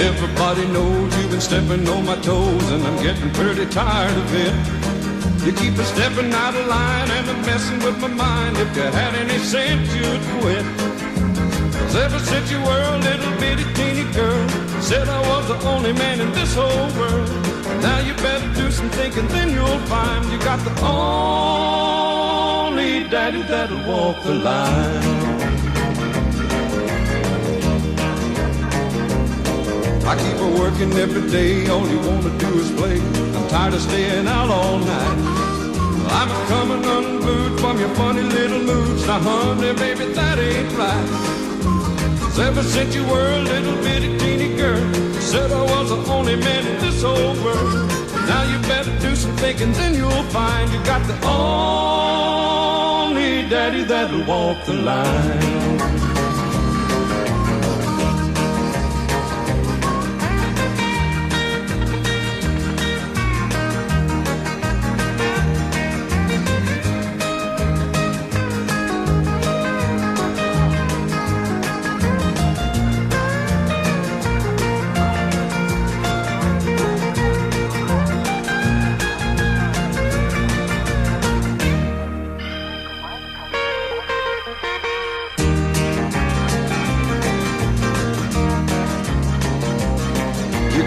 Everybody knows you've been stepping on my toes, and I'm getting pretty tired of it. You keep a stepping out of line and I'm messing with my mind. If you had any sense, you'd quit. 'Cause ever since you were a little bitty teeny girl, said I was the only man in this whole world. Now you better do some thinking, then you'll find you got the only daddy that'll walk the line. I keep a working every day, all you wanna do is play. I'm tired of staying out all night. I'm coming unglued from your funny little moods. Now honey, baby, that ain't right. 'Cause ever since you were a little bitty teeny girl, you said I was the only man in this whole world. Now you better do some thinking, then you'll find you got the only daddy that'll walk the line.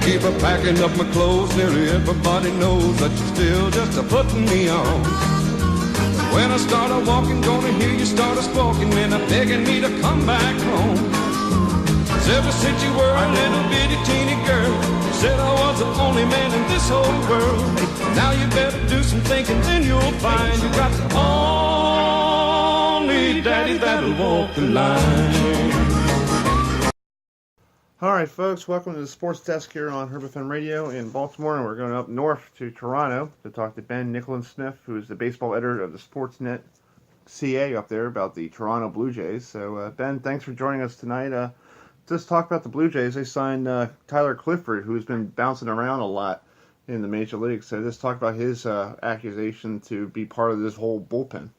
Keep a packing up my clothes, nearly everybody knows that you're still just a putting me on. When I start a walking, gonna hear you start a squawking, and I'm begging me to come back home. 'Cause ever since you were a little bitty teeny girl, you said I was the only man in this whole world. Now you better do some thinking, then you'll find you got the only daddy that'll walk the line. All right, folks, welcome to the Sports Desk here on Herb FM Radio in Baltimore, and we're going up north to Toronto to talk to Ben Nicholas-Smith, who is the baseball editor of the Sportsnet CA up there about the Toronto Blue Jays. So, Ben, thanks for joining us tonight. Just talk about the Blue Jays. They signed Tyler Clifford, who's been bouncing around a lot in the Major Leagues. So just talk about his accusation to be part of this whole bullpen.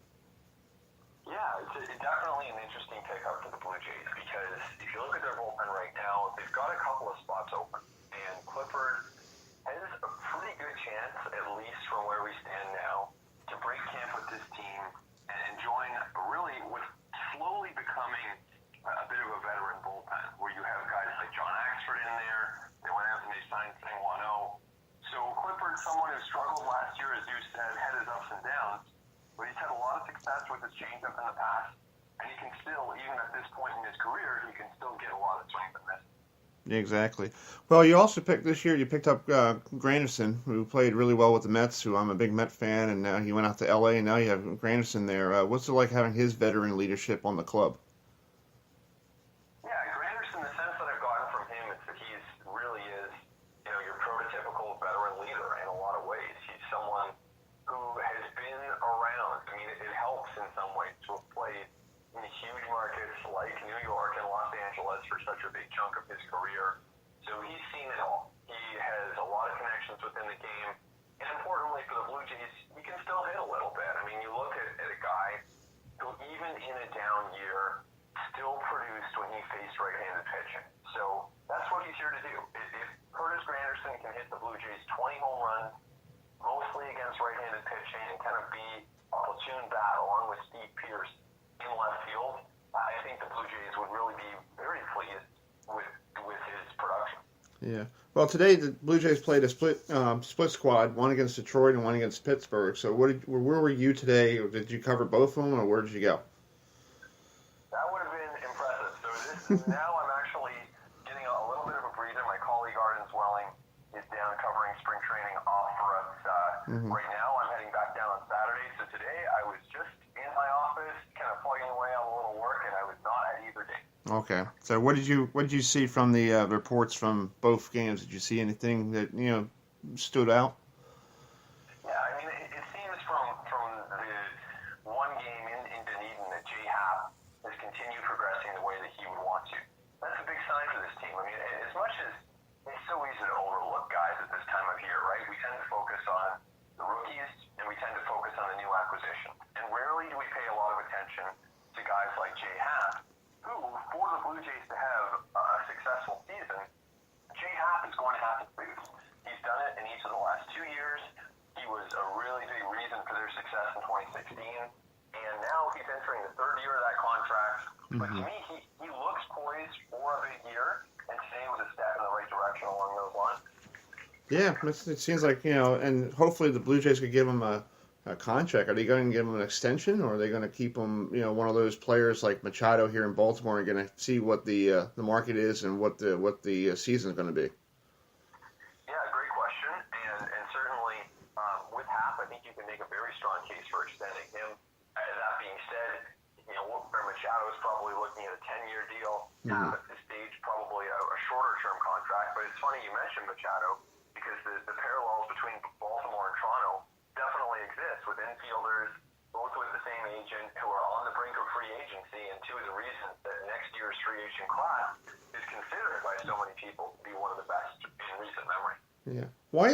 Someone who struggled last year, as you said, had his ups and downs, but he's had a lot of success with his changeup in the past, and he can still, even at this point in his career, he can still get a lot of swings and misses. Exactly. Well, you also picked this year. You picked up Granderson, who played really well with the Mets. Who I'm a big Met fan, and now he went out to LA, and now you have Granderson there. What's it like having his veteran leadership on the club? For such a big chunk of his career. So he's seen it all. He has a lot of connections within the game. And importantly for the Blue Jays, he can still hit a little bit. I mean, you look at a guy who even in a down year still produced when he faced right-handed pitching. So that's what he's here to do. If Curtis Granderson can hit the Blue Jays 20 home runs, mostly against right-handed pitching, and kind of be a platoon bat along with Steve Pearce in left field, I think the Blue Jays would really be very pleased with his production. Yeah. Well, today the Blue Jays played a split squad, one against Detroit and one against Pittsburgh. So where were you today? Did you cover both of them, or where did you go? That would have been impressive. So now I'm actually getting a little bit of a breather. My colleague Arden Zwelling is down covering spring training off for us right now. I'm heading back down on Saturday. So today I was just in my office, kind of plugging away on a little work, and I was not at either game. Okay. So what did you see from the reports from both games? Did you see anything that stood out? Yeah, I mean, it seems from the one game in Dunedin that Jay Happ has continued progressing the way that he would want to. That's a big sign for this team. I mean, as much as it's so easy to overlook guys at this time of year, right? We tend to focus on the rookies, and we tend to focus on the new acquisition. And rarely do we pay a lot of attention to guys like Jay Happ, who, for the Blue Jays to have a successful season, Jay and now he's entering the third year of that contract. But to me, he looks poised for a big year, and today was a step in the right direction along those lines. Yeah, it seems like, and hopefully the Blue Jays could give him a contract. Are they going to give him an extension, or are they going to keep him, one of those players like Machado here in Baltimore and going to see what the market is and what the season is going to be? Yeah, great question. And certainly with Happ, I think you can make a very strong case for extending him. That being said, Machado is probably looking at a 10-year deal. Happ at this stage, probably a shorter-term contract. But it's funny you mentioned Machado, because the parallels between Baltimore and Toronto definitely exist with infielders, both with the same agent, who are on the brink of free agency, and two of the reasons that next year's free agent class is considered by so many people to be one of the best in recent memory. Yeah. Why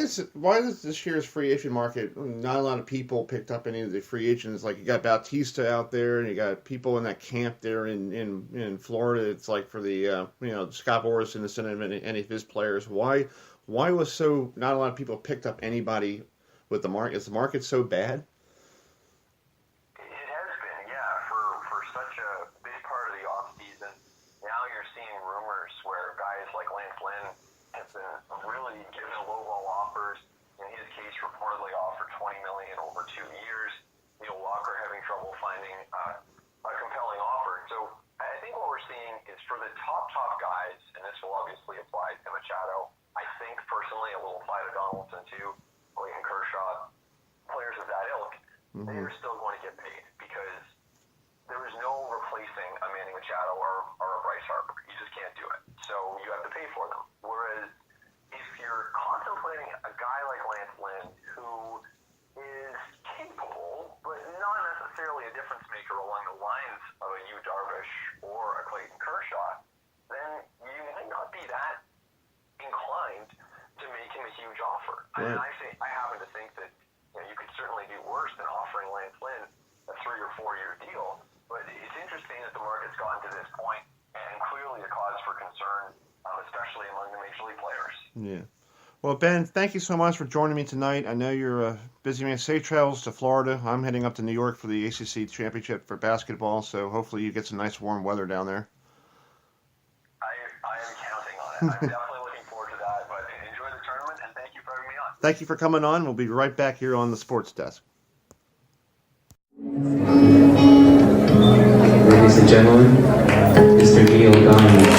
does this year's free agent market, not a lot of people picked up any of the free agents? Like, you got Bautista out there, and you got people in that camp there in Florida. It's like for the Scott Boras instead of any of his players. Why was not a lot of people picked up anybody with the market? Is the market so bad? It has been, yeah, for such a big part of the off season. Now you're seeing rumors where guys like Lance Lynn have been really given lowball offers. In his case, reportedly offered $20 million over 2 years. Neil Walker having trouble finding a compelling offer. So I think what we're seeing is for the top guys, and this will obviously apply to Machado. I think personally it will apply to Donaldson too, Clayton Kershaw, players of that ilk. They are still going to get paid because there is no replacing a Manny Machado or a Bryce Harper. You just can't do it. So you have to pay for them. Whereas if you're contemplating a guy like Lance Lynn, who is capable, but not necessarily a difference maker along the lines of a Yu Darvish or a Clayton Kershaw, then you might not be that inclined to make him a huge offer. Right. And I happen to think that you could certainly do worse than offering Lance Lynn a 3 or 4 year deal. But it's interesting that the market's gotten to this point, and clearly a cause for concern, especially among the major league players. Yeah. Well, Ben, thank you so much for joining me tonight. I know you're a busy man. Safe travels to Florida. I'm heading up to New York for the ACC Championship for basketball, so hopefully you get some nice warm weather down there. I am counting on it. I'm definitely looking forward to that. But enjoy the tournament, and thank you for having me on. Thank you for coming on. We'll be right back here on the Sports Desk. Ladies and gentlemen, Mr. Neil Diamond.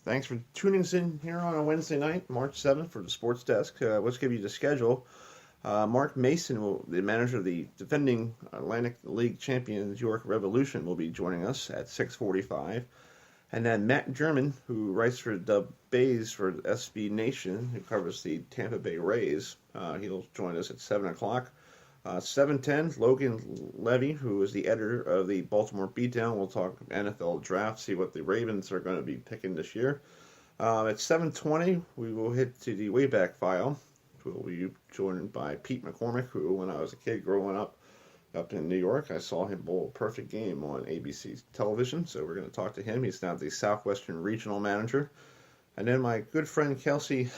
Thanks for tuning us in here on a Wednesday night, March 7th, for the Sports Desk. Let's give you the schedule. Mark Mason, the manager of the defending Atlantic League champion York Revolution, will be joining us at 6:45. And then Matt German, who writes for the Bays for SB Nation, who covers the Tampa Bay Rays, he'll join us at 7 o'clock. 7:10, Logan Levy, who is the editor of the Baltimore Beatdown. We'll talk NFL draft, see what the Ravens are going to be picking this year. At 7:20, we will hit to the Wayback File. We'll be joined by Pete McCormick, who, when I was a kid growing up in New York, I saw him bowl a perfect game on ABC television. So we're going to talk to him. He's now the Southwestern Regional Manager. And then my good friend Kelsey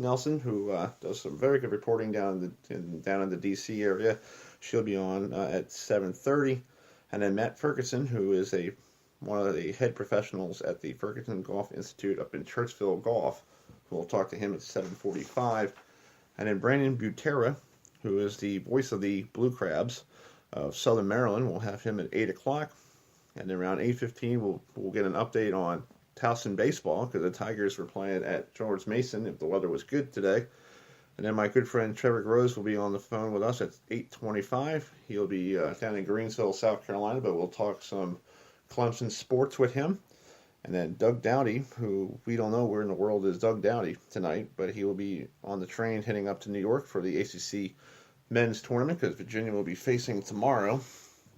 Nelson, who does some very good reporting down in the D.C. area. She'll be on at 7:30. And then Matt Ferguson, who is one of the head professionals at the Ferguson Golf Institute up in Churchville Golf. We'll talk to him at 7:45. And then Brandon Butera, who is the voice of the Blue Crabs of Southern Maryland. We'll have him at 8 o'clock. And then around 8:15, we'll get an update on Towson baseball, because the Tigers were playing at George Mason if the weather was good today. And then my good friend Trevor Groves will be on the phone with us at 8:25. He'll be down in Greensville, South Carolina, but we'll talk some Clemson sports with him. And then Doug Doughty, who we don't know where in the world is Doug Doughty tonight, but he will be on the train heading up to New York for the ACC men's tournament because Virginia will be facing tomorrow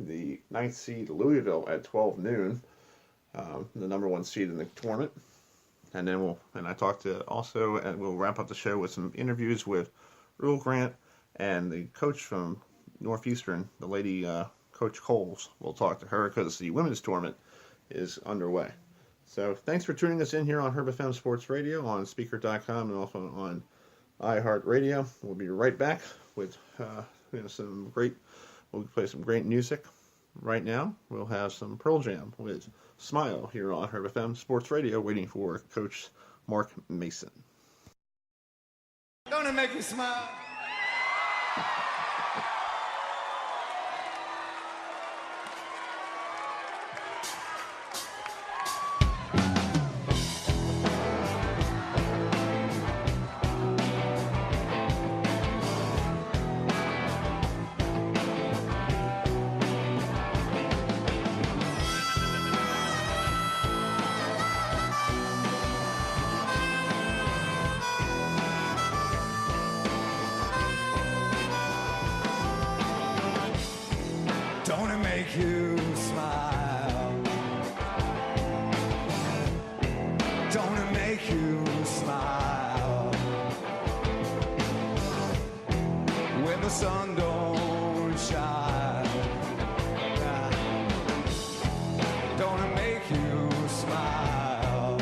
the 9th seed Louisville at 12 noon, the number 1 seed in the tournament. And then we'll wrap up the show with some interviews with Earl Grant and the coach from Northeastern, the lady Coach Coles. We'll talk to her because the women's tournament is underway. So thanks for tuning us in here on Herb FM Sports Radio on Speaker.com and also on iHeartRadio. We'll be right back with we'll play some great music. Right now, we'll have some Pearl Jam with Smile here on Herb FM Sports Radio, waiting for Coach Mark Mason. Don't it make you smile? Don't it make you smile? Don't it make you smile? When the sun don't shine, don't it make you smile?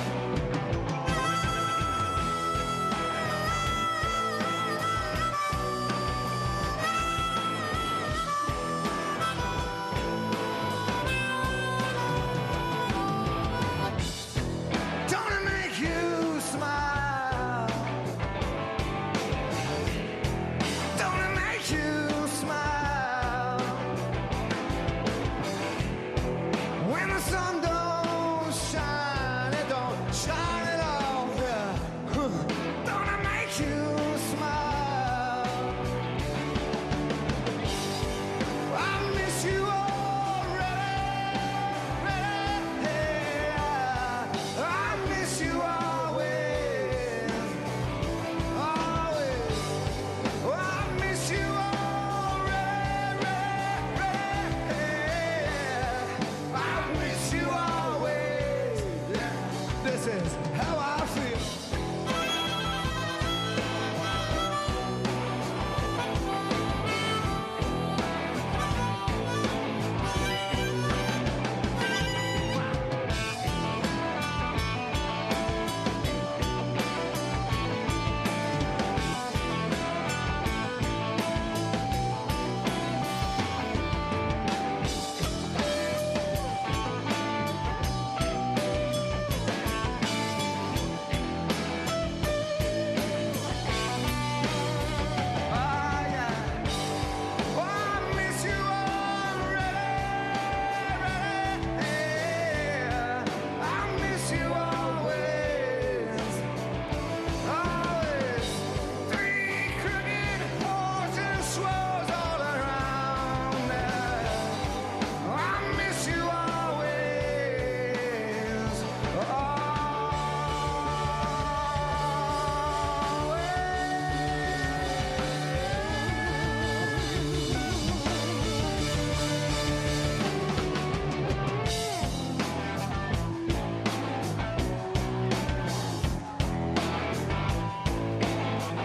Don't it make you smile? Don't it make you smile? When the sun don't shine, it don't shine at all. Yeah. Don't it make you smile? I miss you already. I miss you always, always. I miss you already. I miss you always. This is how I feel.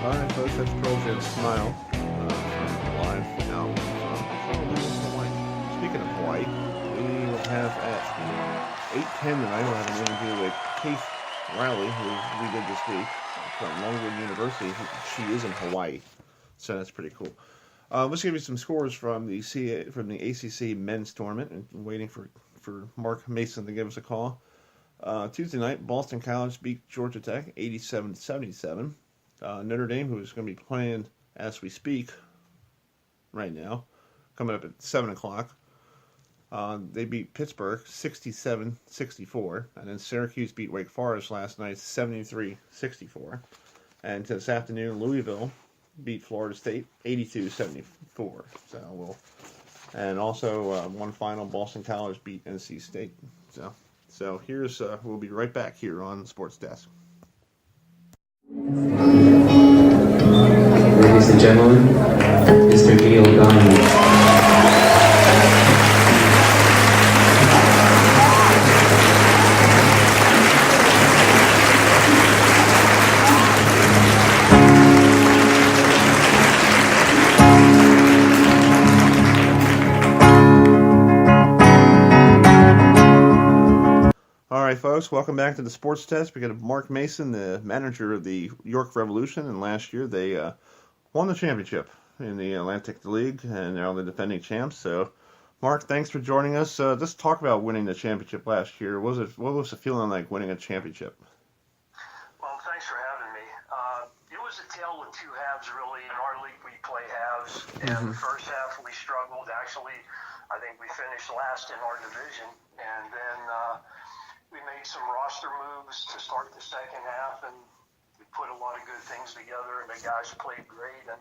All right, folks, that's Pearl Jam's Smile from live album from Hawaii. Speaking of Hawaii, we will have at 8:10 tonight, we'll have an interview with Kate Riley, who we did this week from Longwood University. She is in Hawaii, so that's pretty cool. Let's give you some scores from the ACC men's tournament. And I'm waiting for Mark Mason to give us a call. Tuesday night, Boston College beat Georgia Tech 87-77. Notre Dame, who is going to be playing as we speak right now, coming up at 7 o'clock. They beat Pittsburgh 67-64. And then Syracuse beat Wake Forest last night 73-64. And this afternoon, Louisville beat Florida State 82-74. And also one final, Boston College beat NC State. So So here's we'll be right back here on the Sports Desk. Ladies and gentlemen, Mr. Neil Diamond. All right, folks, welcome back to the Sports Test. We got Mark Mason, the manager of the York Revolution, and last year they won the championship in the Atlantic League, and they're the defending champs. So, Mark, thanks for joining us. Let's talk about winning the championship last year. What was the feeling like winning a championship? Well, thanks for having me. It was a tale of two halves, really. In our league, we play halves. And the first half, we struggled. Actually, I think we finished last in our division. And then we made some roster moves to start the second half, and we put a lot of good things together, and the guys played great, and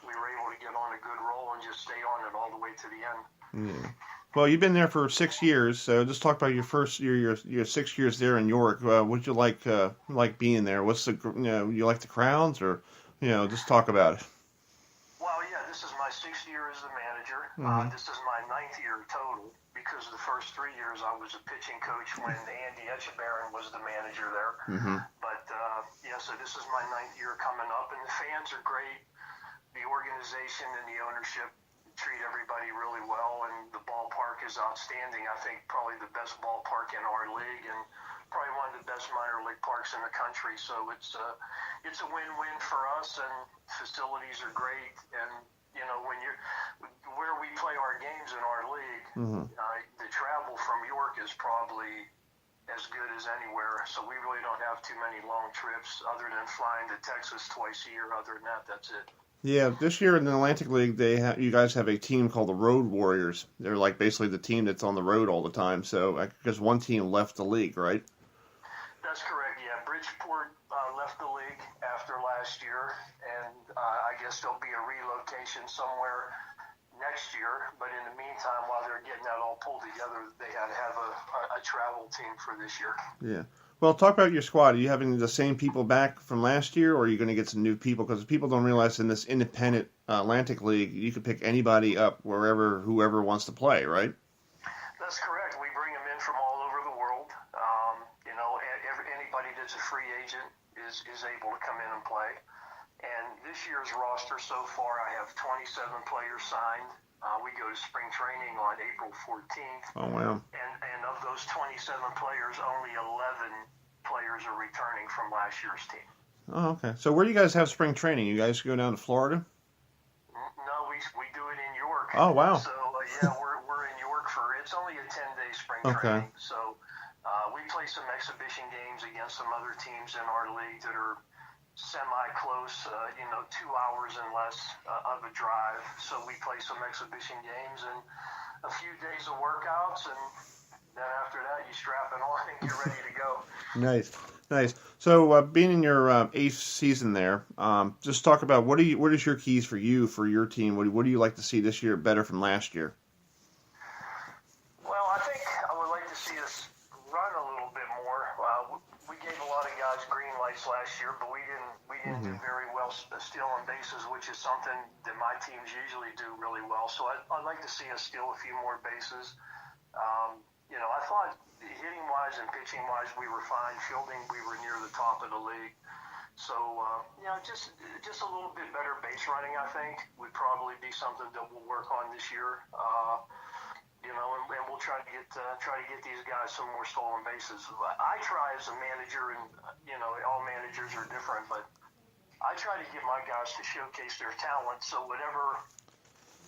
we were able to get on a good roll and just stay on it all the way to the end. Yeah. Well, you've been there for 6 years, so just talk about your 6 years there in York. What'd you like being there? What's you like the crowds, or just talk about it. Well, yeah, this is my 6th year as the manager. This is my 9th year total, because the first 3 years I was a pitching coach when Andy Etchebarren was the manager there. But so this is my 9th year coming up, and the fans are great. The organization and the ownership treat everybody really well, and the ballpark is outstanding. I think probably the best ballpark in our league, and probably one of the best minor league parks in the country. So it's a win-win for us, and facilities are great. And when where we play our games in our league, the travel from York is probably as good as anywhere. So we really don't have too many long trips other than flying to Texas twice a year. Other than that, that's it. Yeah, this year in the Atlantic League, you guys have a team called the Road Warriors. They're like basically the team that's on the road all the time. So because one team left the league, right? That's correct. Yeah, Bridgeport left the league after last year, and I guess there'll be a relocation somewhere next year. But in the meantime, while they're getting that all pulled together, they had to have a travel team for this year. Yeah. Well, talk about your squad. Are you having the same people back from last year, or are you going to get some new people? Because people don't realize in this independent Atlantic League, you can pick anybody up whoever wants to play, right? That's correct. We bring them in from all over the world. Anybody that's a free agent is able to come in and play. And this year's roster so far, I have 27 players signed. We go to spring training on April 14th. Oh, wow. And of those 27 players, only 11 players are returning from last year's team. Oh, okay. So where do you guys have spring training? You guys go down to Florida? No, we do it in York. Oh, wow. So, we're in York it's only a 10-day spring Okay. training. So we play some exhibition games against some other teams in our league that are semi-close, 2 hours and less of a drive. So we play some exhibition games and a few days of workouts, and then after that you strap it on and get ready to go. Nice. So being in your 8th season there, just talk about what is your keys for your team? What do you like to see this year better from last year? Well, I think I would like to see us run a little bit more. We gave a lot of guys green lights last year, but we didn't do very well stealing bases, which is something that my teams usually do really well. So I'd like to see us steal a few more bases. I thought hitting-wise and pitching-wise we were fine. Fielding, we were near the top of the league. So, just a little bit better base running, I think, would probably be something that we'll work on this year. And we'll try to get these guys some more stolen bases. I try as a manager, and all managers are different, but I try to get my guys to showcase their talent. So whatever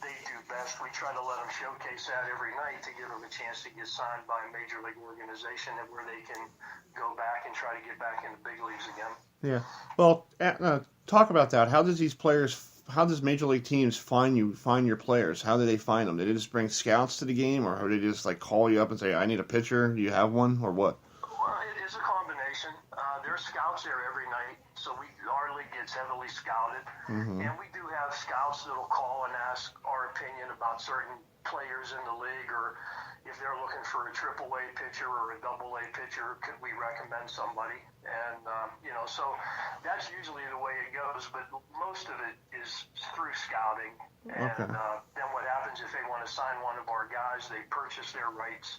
they do best, we try to let them showcase that every night to give them a chance to get signed by a major league organization, and where they can go back and try to get back in the big leagues again. Yeah. Well, talk about that. How does major league teams find your players? How do they find them? Did they just bring scouts to the game, or do they just call you up and say, "I need a pitcher. Do you have one?" or what? Well, it is a combination. There's scouts there every night, so our league it's heavily scouted. Mm-hmm. And we do have scouts that'll call and ask our opinion about certain players in the league, or if they're looking for a AAA pitcher or a AA pitcher, could we recommend somebody? And, so that's usually the way it goes, but most of it is through scouting. And Okay. then what happens if they want to sign one of our guys, they purchase their rights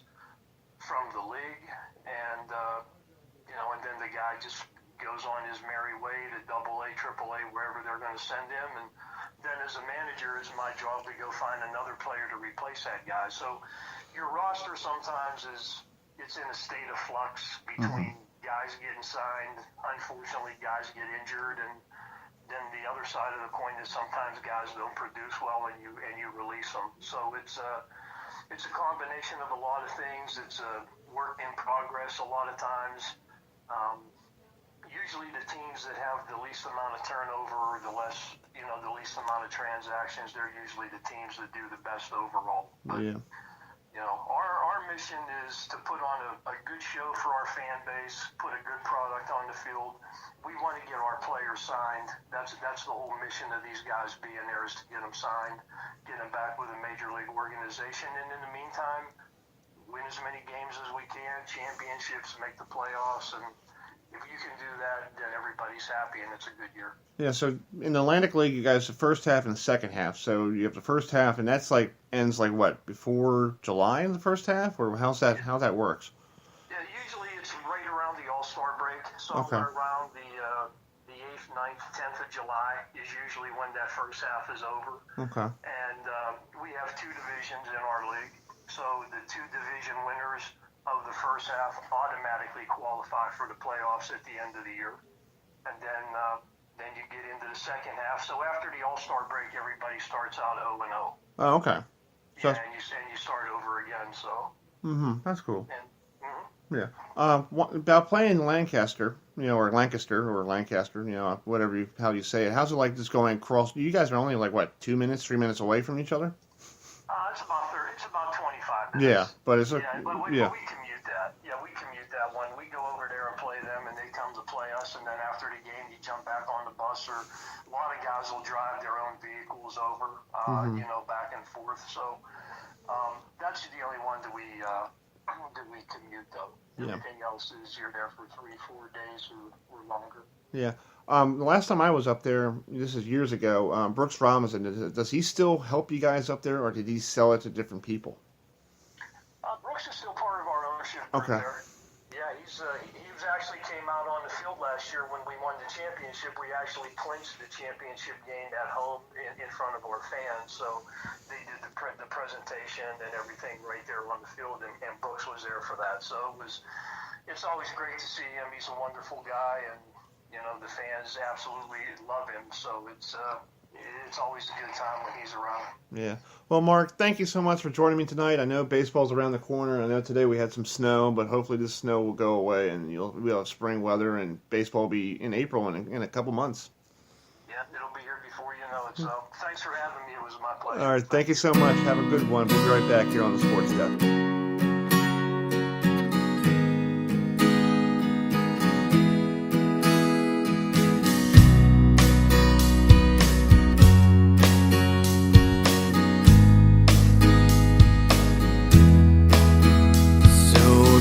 from the league, and, and then the guy just goes on his merry way to AA, AAA, wherever they're going to send him. And then as a manager, it's my job to go find another player to replace that guy. So your roster sometimes it's in a state of flux between guys getting signed. Unfortunately, guys get injured, and then the other side of the coin is sometimes guys don't produce well, and you release them. So it's a combination of a lot of things. It's a work in progress a lot of times. Usually the teams that have the least amount of turnover or the least amount of transactions, they're usually the teams that do the best overall. But, Yeah. Our mission is to put on a good show for our fan base, put a good product on the field. We want to get our players signed. That's the whole mission of these guys being there, is to get them signed, get them back with a major league organization, and in the meantime, win as many games as we can, championships, make the playoffs, and if you can do that, then everybody's happy, and it's a good year. Yeah, so in the Atlantic League, you guys the first half and the second half. So you have the first half, and that's ends what, before July in the first half, or how that works? Yeah, usually it's right around the All-Star break, so Okay. around the 8th, 9th, 10th of July is usually when that first half is over. Okay. And we have two divisions in our league, so the two division winners of the first half automatically qualify for the playoffs at the end of the year. And then you get into the second half. So after the All-Star break, everybody starts out 0-0. Oh, okay. So Yeah, and you start over again. So. that's cool. And, Yeah. About playing Lancaster, or Lancaster, whatever how you say it. How's it like just going across? You guys are only 2 minutes, 3 minutes away from each other. It's about 30. It's about 25 minutes. Yeah, but it's But we yeah. commute that. Yeah, we commute that one. We go over there and play them, and they come to play us. And then after the game, you jump back on the bus, or a lot of guys will drive their own vehicles over, back and forth. So that's the only one that we commute, though. Yeah. Everything else is you're there for 3-4 days or longer. Yeah. The last time I was up there, this is years ago, Brooks Robinson, does he still help you guys up there, or did he sell it to different people? Brooks is still part of our ownership group Okay. there. Yeah, he was actually came out on the field last year when we won the championship. We actually clinched the championship game at home in front of our fans. So they did the presentation and everything right there on the field, and Brooks was there for that. So it's always great to see him. He's a wonderful guy, and the fans absolutely love him. So it's always a good time when he's around. Yeah. Well, Mark, thank you so much for joining me tonight. I know baseball's around the corner. I know today we had some snow, but hopefully this snow will go away and we'll have spring weather, and baseball will be in April in a couple months. Yeah, it'll be here before you know it. So thanks for having me. It was my pleasure. All right. Thank you so much. Have a good one. We'll be right back here on the Sports Desk.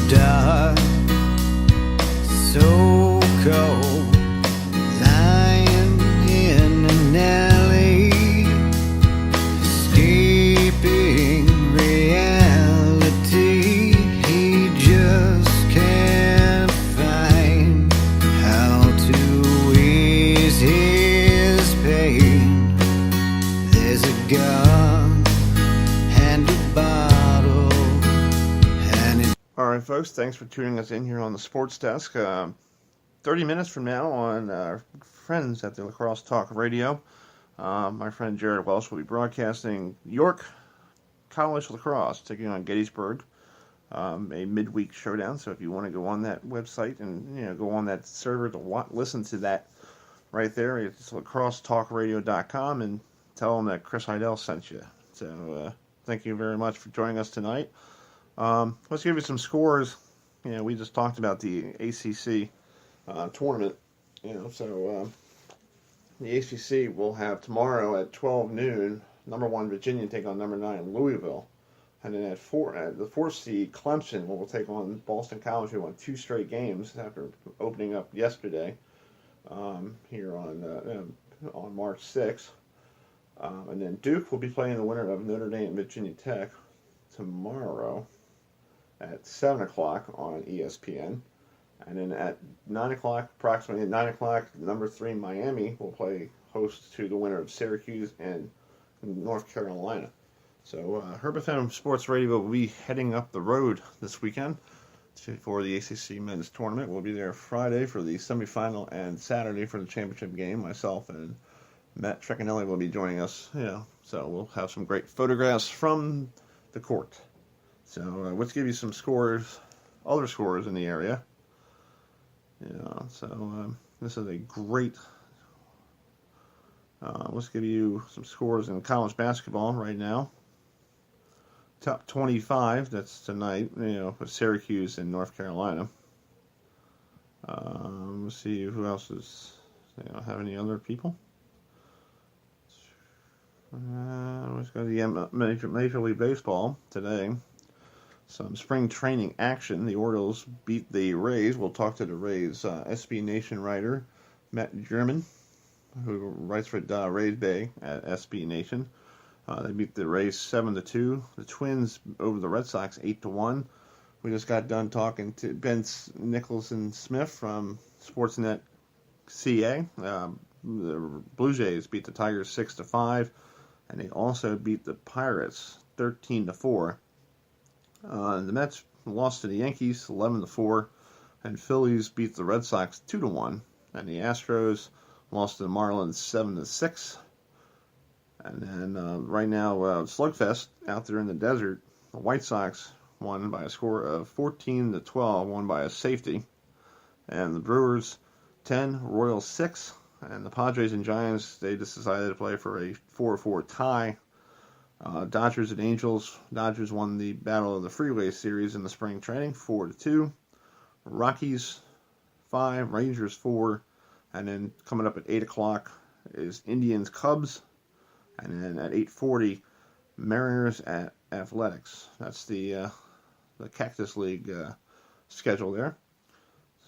Dark, so cold, lying in an alley, escaping reality. He just can't find how to ease his pain. There's a gun and a bottle. All right, folks, thanks for tuning us in here on the Sports Desk. 30 minutes from now on our friends at the Lacrosse Talk Radio, my friend Jared Welsh will be broadcasting York College Lacrosse taking on Gettysburg, a midweek showdown. So if you want to go on that website and go on that server to listen to that right there, it's lacrossetalkradio.com, and tell them that Chris Heidel sent you. So thank you very much for joining us tonight. Let's give you some scores. We just talked about the ACC tournament. So the ACC will have tomorrow at 12 noon, number 1 Virginia take on number 9 Louisville. And then at the 4th seed, Clemson will take on Boston College, who won 2 straight games after opening up yesterday here on March 6th. And then Duke will be playing the winner of Notre Dame and Virginia Tech tomorrow at 7 o'clock on ESPN. And then at 9 o'clock, approximately at 9 o'clock, number 3 Miami will play host to the winner of Syracuse and North Carolina. So Herb FM Sports Radio will be heading up the road this weekend for the ACC men's tournament. We'll be there Friday for the semifinal and Saturday for the championship game. Myself and Matt Trecanelli will be joining us. So we'll have some great photographs from the court. So let's give you some scores, other scores in the area. So this is a great. Let's give you some scores in college basketball right now. Top 25, that's tonight, with Syracuse and North Carolina. Let's see who else is. They don't have any other people. Let's go to the Major League Baseball today. Some spring training action. The Orioles beat the Rays. We'll talk to the Rays SB Nation writer Matt German, who writes for Rays Bay at SB Nation. They beat the Rays 7-2. The Twins over the Red Sox 8-1. We just got done talking to Ben Nicholson Smith from Sportsnet CA. The Blue Jays beat the Tigers 6-5, and they also beat the Pirates 13-4. The Mets lost to the Yankees 11-4, and Phillies beat the Red Sox 2-1, and the Astros lost to the Marlins 7-6. And then right now, slugfest out there in the desert. The White Sox won by a score of 14-12, won by a safety. And the Brewers 10, Royals 6, and the Padres and Giants, they just decided to play for a 4-4 tie. Dodgers and Angels. Dodgers won the Battle of the Freeway Series in the spring training, 4-2. Rockies 5, Rangers 4, and then coming up at 8 o'clock is Indians Cubs. And then at 8:40, Mariners at Athletics. That's the Cactus League schedule there.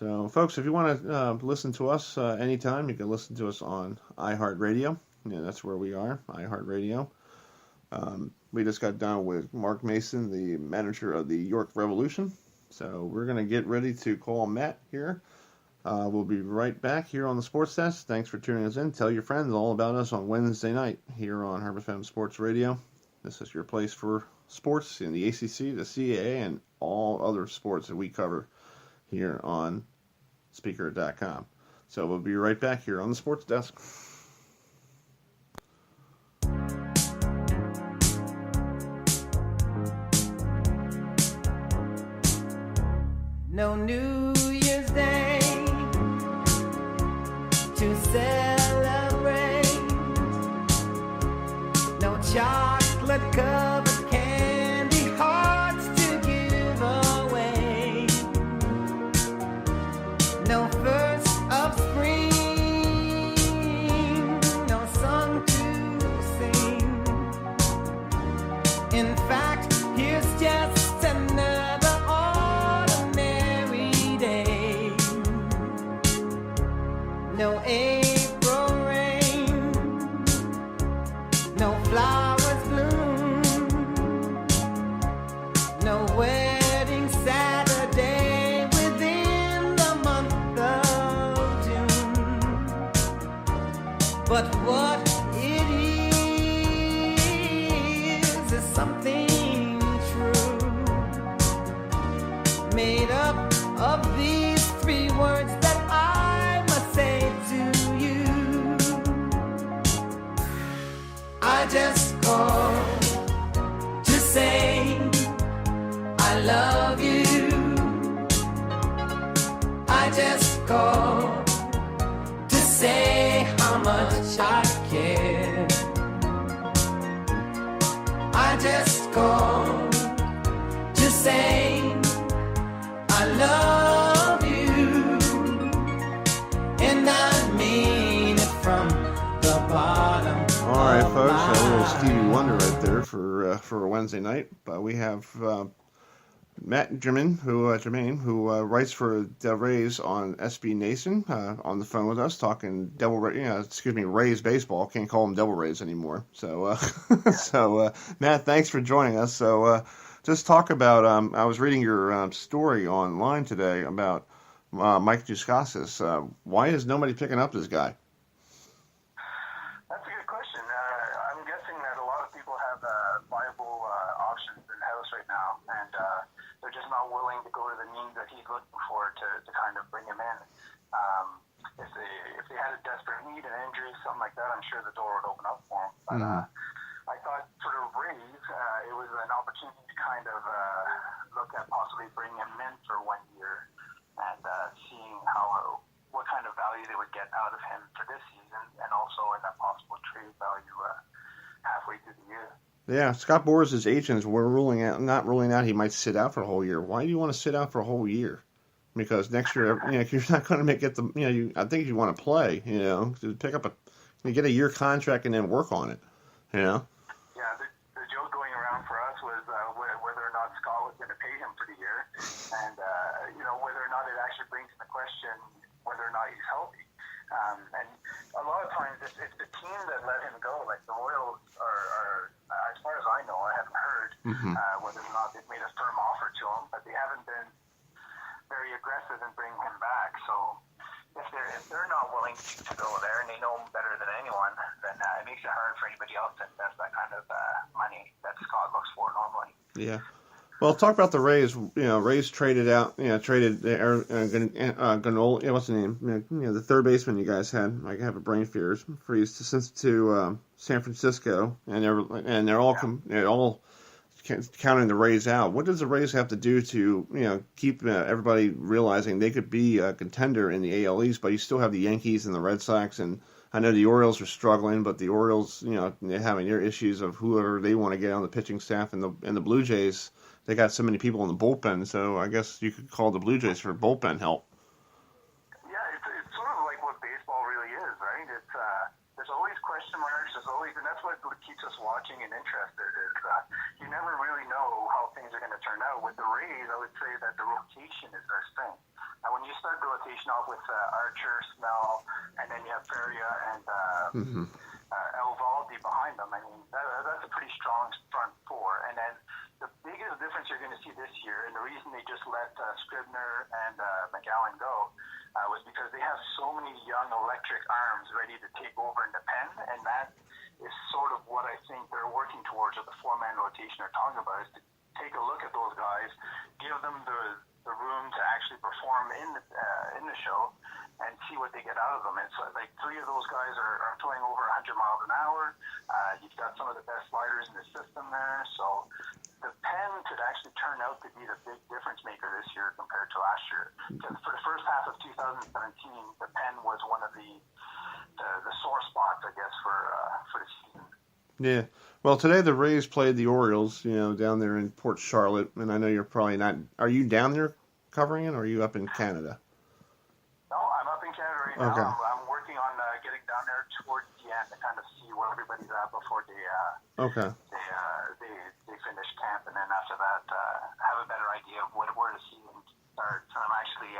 So, folks, if you want to listen to us anytime, you can listen to us on iHeartRadio. That's where we are, iHeartRadio. We just got done with Mark Mason, the manager of the York Revolution. So we're going to get ready to call Matt here. We'll be right back here on the Sports Desk. Thanks for tuning us in. Tell your friends all about us on Wednesday night here on Herb FM Sports Radio. This is your place for sports in the ACC, the CAA, and all other sports that we cover here on Speaker.com. So we'll be right back here on the Sports Desk. No New Year's Day to celebrate, no chocolate covered candy hearts to give away, no first of spring, no song to sing. In fact, here's just another ordinary day. No April rain, no flowers bloom, no wedding Saturday within the month of June. But what it is something true, made up of these three words that I must say to you. I just called to say I love you. I just called to say how much I care. I just called to say I love you, and I mean it from right, folks, a little Stevie Wonder right there for a Wednesday night. But we have Matt Jermaine, who writes for the Rays on SB Nation, on the phone with us, talking Rays baseball. Can't call them Devil Rays anymore. So, Matt, thanks for joining us. So, just talk about. I was reading your story online today about Mike Dukakis. Why is nobody picking up this guy? That's a good question. I'm guessing that a lot of people have viable options in the house right now, and they're just not willing to go to the means that he's looking for to kind of bring him in. If they had a desperate need, an injury, something like that, I'm sure the door would open up for him. But I thought for the Rays, it was an opportunity to kind of look at possibly bringing him in for 1 year and seeing what kind of value they would get out of him for this season, and also in that possible trade value halfway through the year. Yeah, Scott Boras' agents were not ruling out he might sit out for a whole year. Why do you want to sit out for a whole year? Because next year, you're not going to get the. I think you want to play. To pick up get a year contract and then work on it. Yeah, the joke going around for us was whether or not Scott was going to pay him for the year, and whether or not it actually brings into question whether or not he's healthy. And a lot of times, it's the team that let him go. Like the Royals are as far as I know, I haven't heard whether or not they've made a firm offer to him, but they haven't been very aggressive in bringing him back. So if they're not willing to go there, and they know him better than anyone, then it makes it hard for anybody else to invest that kind of money that Scott looks for normally. Yeah. Well, talk about the Rays. Rays traded Ganola. What's the name? The third baseman you guys had. I have a brain freeze to San Francisco, and they're all counting the Rays out. What does the Rays have to do to keep everybody realizing they could be a contender in the AL East? But you still have the Yankees and the Red Sox, and I know the Orioles are struggling, but the Orioles, they're having their issues of whoever they want to get on the pitching staff, and the Blue Jays. They got so many people in the bullpen, so I guess you could call the Blue Jays for bullpen help. Yeah, it's sort of like what baseball really is, right? It's there's always question marks. And that's what keeps us watching and interested. Is you never really know how things are going to turn out. With the Rays, I would say that the rotation is their strength. Now, when you start the rotation off with Archer, Snell, and then you have Feria and Eovaldi behind them, I mean that's a pretty strong front four. And then the biggest difference you're going to see this year, and the reason they just let Scribner and McGowan go, was because they have so many young electric arms ready to take over in the pen, and that is sort of what I think they're working towards with the four-man rotation they're talking about, is to take a look at those guys, give them the room to actually perform in the show, and see what they get out of them. And so, like, three of those guys are throwing over 100 miles an hour. You've got some of the best sliders in the system there, so the pen could actually turn out to be the big difference maker this year compared to last year. Because for the first half of 2017, the pen was one of the sore spots, I guess, for the season. Yeah. Well, today the Rays played the Orioles, down there in Port Charlotte, and I know you're probably not. Are you down there covering it, or are you up in Canada? No, I'm up in Canada right now. Okay. I'm working on getting down there towards the end to kind of see where everybody's at before they finish camp, and then after that, have a better idea of where the season starts. And I'm actually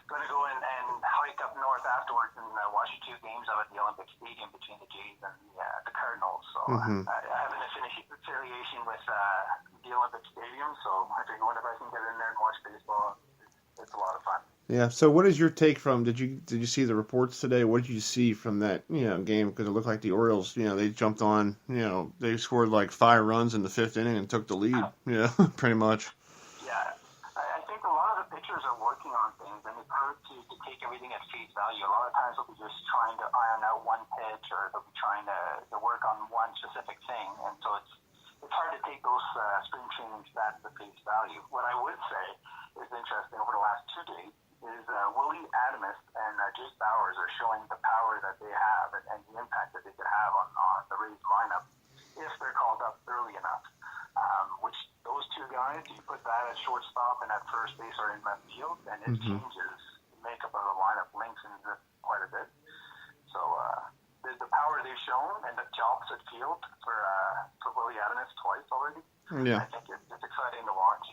going to go and hike up north afterwards and watch 2 games out at the Olympic Stadium between the Jays and the Cardinals. So I have an affiliation with the Olympic Stadium, so I think whenever I can get in there and watch baseball, it's a lot of fun. Yeah. So, what is your take from? Did you see the reports today? What did you see from that game? Because it looked like the Orioles, they jumped on. They scored like 5 runs in the 5th inning and took the lead. Pretty much. Yeah, I think a lot of the pitchers are working on things, and it's hard to take everything at face value. A lot of times they'll be just trying to iron out one pitch, or they'll be trying to work on one specific thing, and so it's hard to take those spring training stats at face value. What I would say is interesting over the last 2 days is Willie Adamus and Jace Bowers are showing the power that they have and the impact that they could have on the Rays lineup if they're called up early enough. Which those 2 guys, you put that at shortstop and at first base or in left field, and it changes the makeup of the lineup, lengthens it quite a bit. So the power they've shown and the opposite field for Willie Adamus twice already. Yeah. I think it's exciting to watch.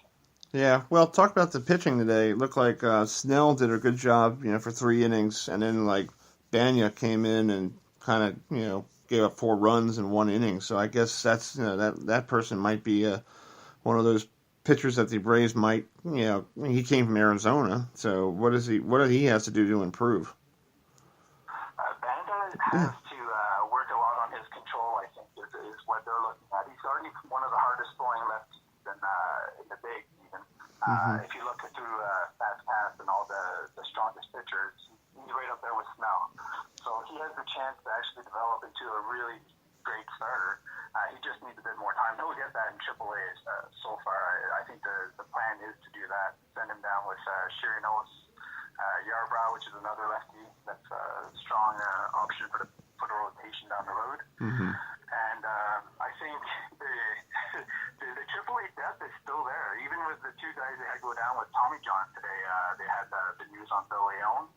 Yeah, well, talk about the pitching today. It looked like Snell did a good job, for 3 innings, and then Banya came in and kind of, gave up 4 runs in 1 inning. So I guess that's that person might be one of those pitchers that the Braves might, he came from Arizona. So what do he has to do to improve? Banda has to work a lot on his control, I think, is what they're looking at. He's already one of the hardest throwing lefties in the big, even. If you look through Fast Pass and all the strongest pitchers, he's right up there with Snell. So he has the chance to actually develop into a really great starter. He just needs a bit more time. He'll get that in AAA so far. I think the plan is to do that. Send him down with Chirinos, Yarbrough, which is another lefty that's a strong option for the rotation down the road. And I think the AAA depth is still there. Even with the 2 guys they had go down with Tommy John today, they had the news on Bill Leone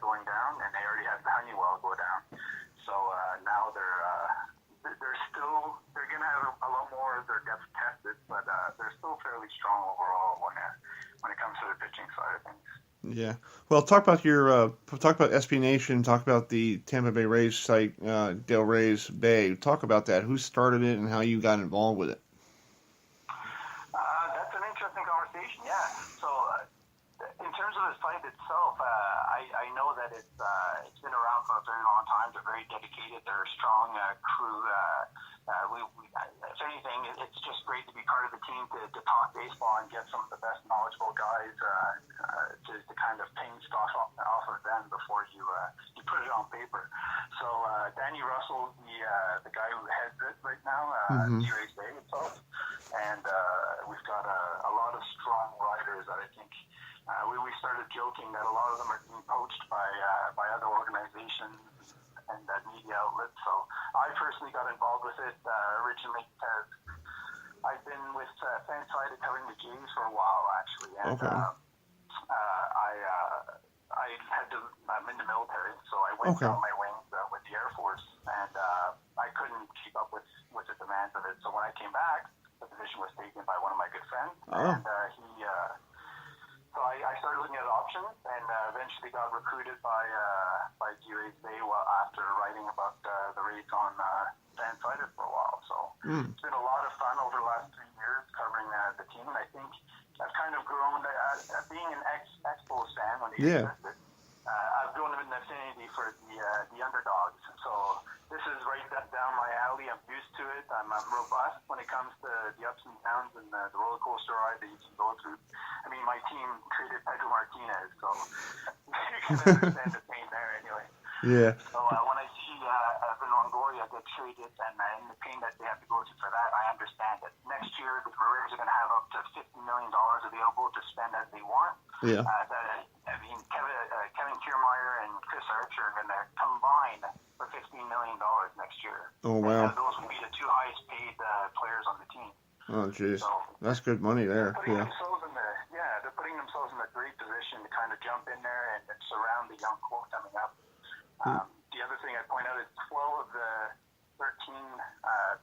going down, and they already had Honeywell go down. So now they're going to have a lot more of their depth tested, but they're still fairly strong overall when it comes to the pitching side of things. Yeah. Well, talk about SB Nation. Talk about the Tampa Bay Rays site, Del Rey's Bay. Talk about that. Who started it and how you got involved with it? That's an interesting conversation. Yeah. So, in terms of the site itself, I know that it's been around for a very long time. They're very dedicated. They're a strong crew. If anything, it's just great to be part of the team to talk baseball and get some of the best knowledgeable guys to kind of ping stuff off of them before you put it on paper. So Danny Russell, the guy who heads it right now, T-Race Bay itself, and we've got a lot of strong writers that I think we started joking that a lot of them are being poached by other organizations and media outlets. So I personally got involved with it originally because I've been with Fanside covering the Jays for a while, actually. And Okay. I'm in the military, so I went down my wings with the Air Force, and I couldn't keep up with the demands of it. So when I came back, the position was taken by one of my good friends, and so I started looking at options, and eventually got recruited by G-Rays Bay after writing about the Rays on Fansided for a while. So it's been a lot of fun over the last 3 years covering the team, and I think I've kind of grown, being an Expos fan when they existed, I've grown an affinity for the underdogs. So this is right down my alley. I'm used to it. I'm robust when it comes to the ups and downs and the roller coaster ride that you can go through. I mean, my team traded Pedro Martinez, so you can understand the pain there anyway. Yeah. So when I see Evan Longoria get traded and the pain that they have to go through for that, I understand it. Next year, the Rays are going to have up to $50 million available to spend as they want. Yeah. Kevin Kiermaier and Chris Archer are going to combine for $15 million next year. Oh, wow. And those will be the 2 highest paid players on the team. Oh, jeez. So, that's good money there. they're putting themselves in a great position to kind of jump in there and surround the young core coming up. The other thing I'd point out is 12 of the 13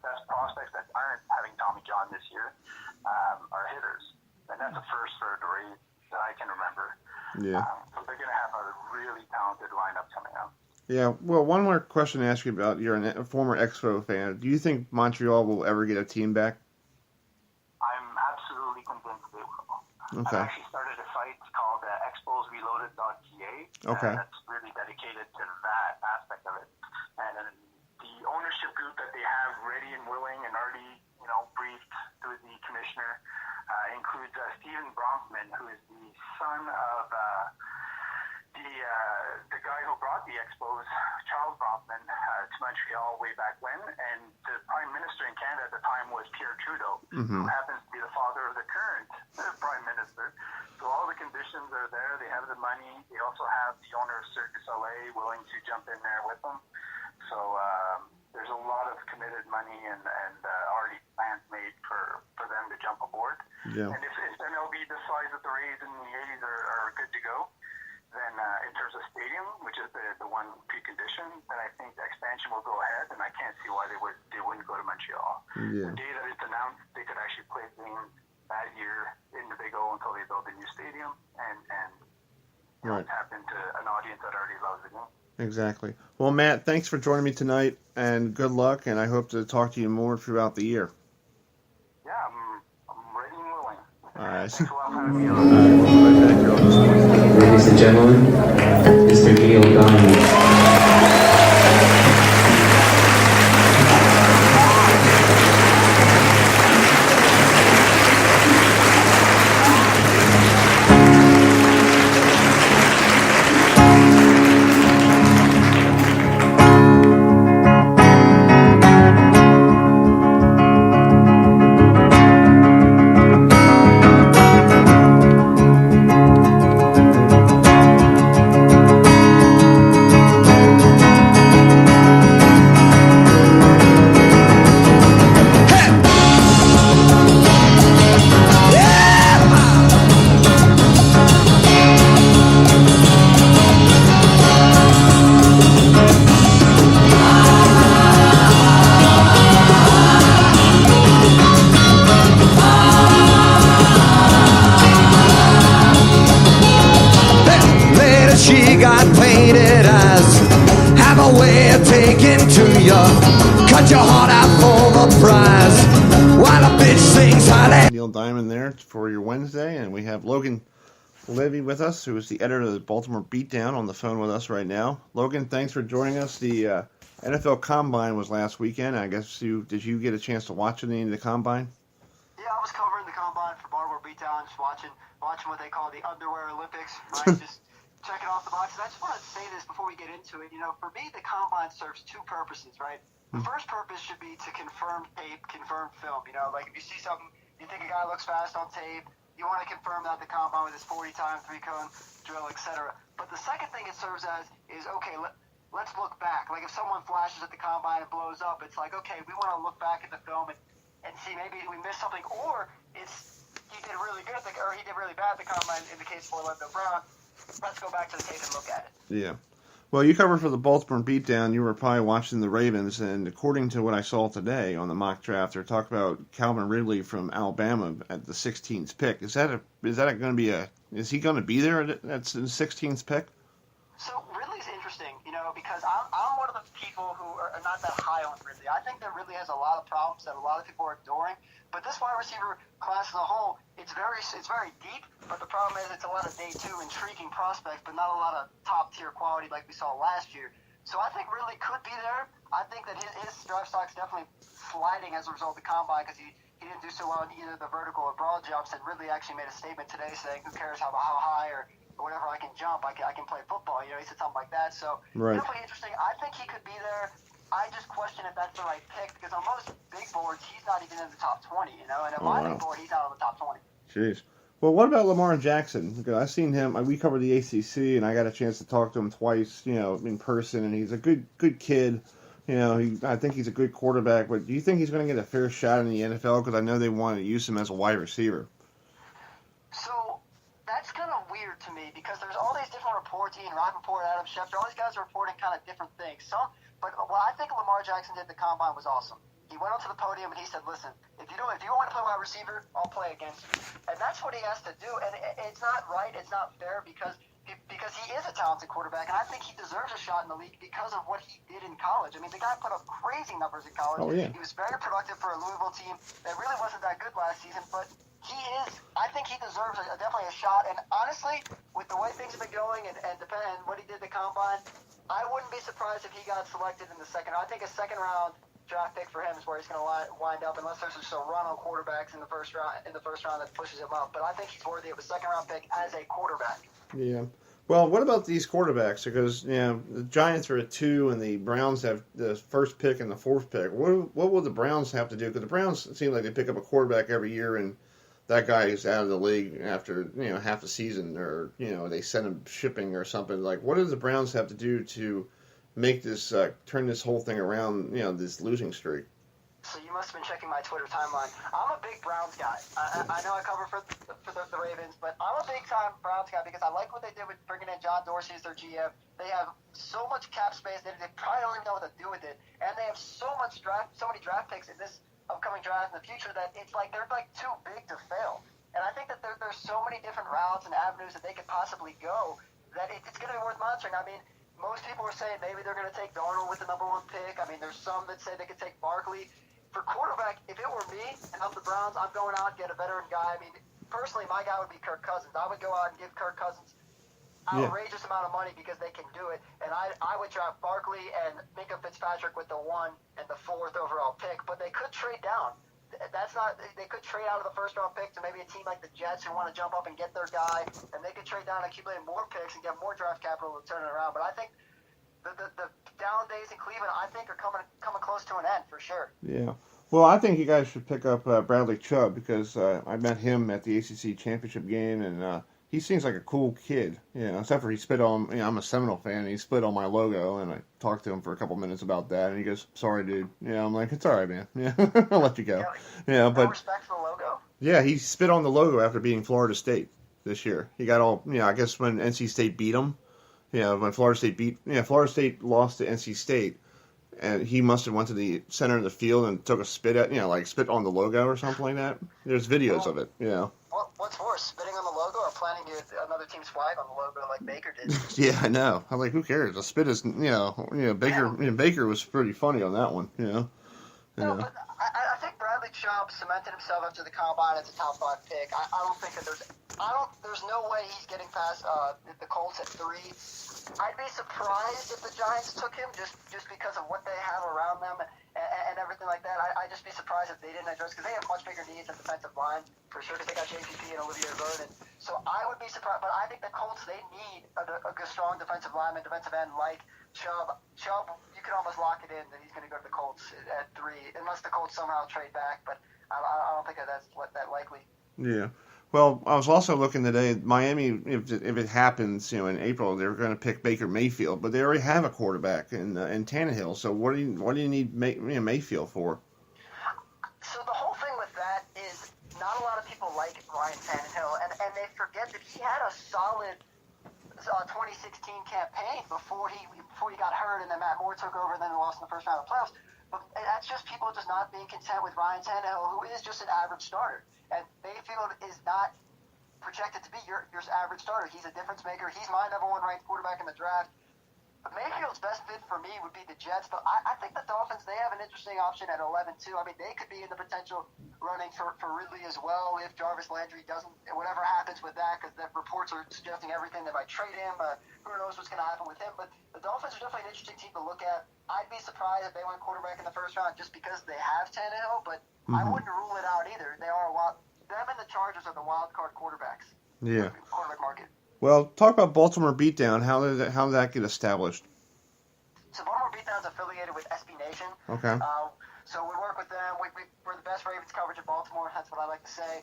best prospects that aren't having Tommy John this year are hitters. And that's a first for the Rays that I can remember. Yeah. So they're going to have a really talented lineup coming up. Yeah, well, one more question to ask you about. You're a former Expo fan. Do you think Montreal will ever get a team back? I'm absolutely convinced they will. Okay. I've actually started a site called exposreloaded.ca. Okay. That's really dedicated to that aspect of it. And the ownership group that they have ready and willing and already, briefed through the commissioner includes Steven Bronfman, who is the son of the guy who brought the Expos, Charles Bronfman, to Montreal way back when, and the Prime Minister in Canada at the time was Pierre Trudeau, who happens to be the father of the current Prime Minister. So all the conditions are there. They have the money. They also have the owner of Circus LA willing to jump in there with them. So there's a lot of committed money and already plans made for them to jump aboard. Yeah. And if MLB decides that the Rays in the 80s are good to go, then in terms of stadium, which is the one precondition, then I think the expansion will go ahead. And I can't see why they wouldn't go to Montreal. Yeah. The day that it's announced, they could actually play the game that year in the Big O until they build a new stadium and Right. tap into an audience that already loves the game. Exactly. Well, Matt, thanks for joining me tonight, and good luck, and I hope to talk to you more throughout the year. Yeah, I'm ready and willing. All right. Thanks a lot for having me on. Right back here on the Sports. Ladies and gentlemen, Mr. Neil Diamond. Later she got painted eyes, have a way of taking to you, cut your heart out for the prize, while a bitch sings hallelujah. Neil Diamond there for your Wednesday, and we have Logan Levy with us, who is the editor of the Baltimore Beatdown, on the phone with us right now. Logan, thanks for joining us. The NFL Combine was last weekend. I guess did you get a chance to watch any of the Combine? Yeah, I was covering the combine for Baltimore Beatdown, just watching what they call the underwear Olympics, right? Just checking off the boxes. I just want to say this before we get into it. You know, for me, the combine serves two purposes, right? The first purpose should be to confirm tape, confirm film. You know, like if you see something, you think a guy looks fast on tape, you want to confirm that the combine with his 40-time, 3-cone drill, etc. But the second thing it serves as is, okay, let's look back. Like if someone flashes at the combine and blows up, it's like, okay, we want to look back at the film and see maybe we missed something, or it's he did really good or he did really bad at the combine in the case of Orlando Brown. Let's go back to the tape and look at it. Yeah. Well, you covered for the Baltimore Beatdown. You were probably watching the Ravens, and according to what I saw today on the mock draft, they're talking about Calvin Ridley from Alabama at the 16th pick. Is that going to be is he going to be there at the 16th pick? So Ridley's interesting, you know, because I'm one of the people who are not that high on Ridley. I think that Ridley has a lot of problems that a lot of people are adoring. But this wide receiver class as a whole, it's very deep. But the problem is it's a lot of day two intriguing prospects, but not a lot of top tier quality like we saw last year. So I think Ridley could be there. I think that his draft stock's definitely sliding as a result of the combine because he didn't do so well in either the vertical or broad jumps. And Ridley actually made a statement today saying, "Who cares how high or whatever I can jump, I can play football." You know, he said something like that. So Right. definitely interesting. I think he could be there. I just question if that's the right pick because on most big boards, he's not even in the top 20, you know, and on my big board, he's not on the top 20. Jeez. Well, what about Lamar Jackson? Because I've seen him. We covered the ACC, and I got a chance to talk to him twice, you know, in person, and he's a good kid. You know, I think he's a good quarterback. But do you think he's going to get a fair shot in the NFL? Because I know they want to use him as a wide receiver. So that's kind of weird to me because there's all these different reports. Ian Rappaport, Adam Schefter, all these guys are reporting kind of different things. But what I think Lamar Jackson did at the combine was awesome. He went onto the podium and he said, "Listen, if you want to play wide receiver, I'll play against you." And that's what he has to do. And it's not right. It's not fair because he is a talented quarterback, and I think he deserves a shot in the league because of what he did in college. I mean, the guy put up crazy numbers in college. Oh, yeah. He was very productive for a Louisville team that really wasn't that good last season, but I think he deserves definitely a shot. And honestly, with the way things have been going and depending on what he did at the combine, I wouldn't be surprised if he got selected in the second. I think a second round draft pick for him is where he's going to wind up, unless there's just a run on quarterbacks in the first round that pushes him up. But I think he's worthy of a second round pick as a quarterback. Yeah. Well, what about these quarterbacks? Because, you know, the Giants are at 2 and the Browns have the first pick and the fourth pick. What will the Browns have to do? Because the Browns seem like they pick up a quarterback every year, and that guy is out of the league after, you know, half a season, or, you know, they send him shipping or something. Like, what does the Browns have to do to make this turn this whole thing around, you know, this losing streak? So you must have been checking my Twitter timeline. I'm a big Browns guy. I know I cover for the Ravens, but I'm a big time Browns guy because I like what they did with bringing in John Dorsey as their GM. They have so much cap space that they probably don't even know what to do with it, and they have so many draft picks in this upcoming draft in the future that it's like they're like too big to fail. And I think that there's so many different routes and avenues that they could possibly go that it's going to be worth monitoring. I mean, most people are saying maybe they're going to take Darnold with the number 1 pick. I mean, there's some that say they could take Barkley. For quarterback, if it were me and I'm the Browns, I'm going out and get a veteran guy. I mean, personally, my guy would be Kirk Cousins. I would go out and give Kirk Cousins outrageous amount of money because they can do it. And I would draft Barkley and Minka Fitzpatrick with the 1 and the 4th overall pick. But they could trade down. They could trade out of the first-round pick to maybe a team like the Jets who want to jump up and get their guy. And they could trade down and accumulate more picks and get more draft capital to turn it around. But I think the down days in Cleveland, I think, are coming close to an end for sure. Yeah. Well, I think you guys should pick up Bradley Chubb because I met him at the ACC championship game, and he seems like a cool kid. You know, except for he spit on. I'm a Seminole fan. And he spit on my logo, and I talked to him for a couple minutes about that, and he goes, "Sorry, dude." Yeah, I'm like, "It's all right, man. Yeah, I'll let you go." Yeah, but no respect for the logo. yeah, he spit on the logo after beating Florida State this year. He got all. I guess when NC State beat him. Yeah, when Florida State lost to NC State, and he must have went to the center of the field and took a spit at, like spit on the logo or something like that. There's videos of it, What's worse, spitting on the logo or planting another team's flag on the logo like Baker did? Yeah, I know. I'm like, who cares? The spit is, Baker was pretty funny on that one, No, but I think Bradley Chubb cemented himself after the combine as a top 5 pick. I don't think that there's no way he's getting past the Colts at 3. I'd be surprised if the Giants took him just because of what they have around them and everything like that. I'd just be surprised if they didn't address, because they have much bigger needs at defensive line for sure, because they got JPP and Olivier Vernon. So I would be surprised, but I think the Colts, they need a strong defensive lineman, defensive end like Chubb, you can almost lock it in that he's going to go to the Colts at 3, unless the Colts somehow trade back. But I don't think that's that likely. Yeah. Well, I was also looking today. Miami, if it happens, in April, they're going to pick Baker Mayfield, but they already have a quarterback in Tannehill. So what do you need Mayfield for? So the whole thing with that is not a lot of people like Ryan Tannehill, and they forget that he had a solid 2016 campaign before he got hurt, and then Matt Moore took over, and then lost in the first round of the playoffs. But that's just people just not being content with Ryan Tannehill, who is just an average starter. And Mayfield is not projected to be your average starter. He's a difference maker. He's my number 1 ranked quarterback in the draft. But Mayfield's best fit for me would be the Jets. But I think the Dolphins, they have an interesting option at 11 too. I mean, they could be in the potential running for Ridley as well if Jarvis Landry doesn't, whatever happens with that, because the reports are suggesting everything. They might trade him. Who knows what's going to happen with him. But the Dolphins are definitely an interesting team to look at. I'd be surprised if they went quarterback in the first round just because they have Tannehill, but I wouldn't rule it out either. They are them and the Chargers are the wild card quarterbacks. Yeah. Quarterback market. Well, talk about Baltimore Beatdown. How did that get established? So Baltimore Beatdown is affiliated with SB Nation. Okay. So we work with them. We're the best Ravens coverage in Baltimore. That's what I like to say.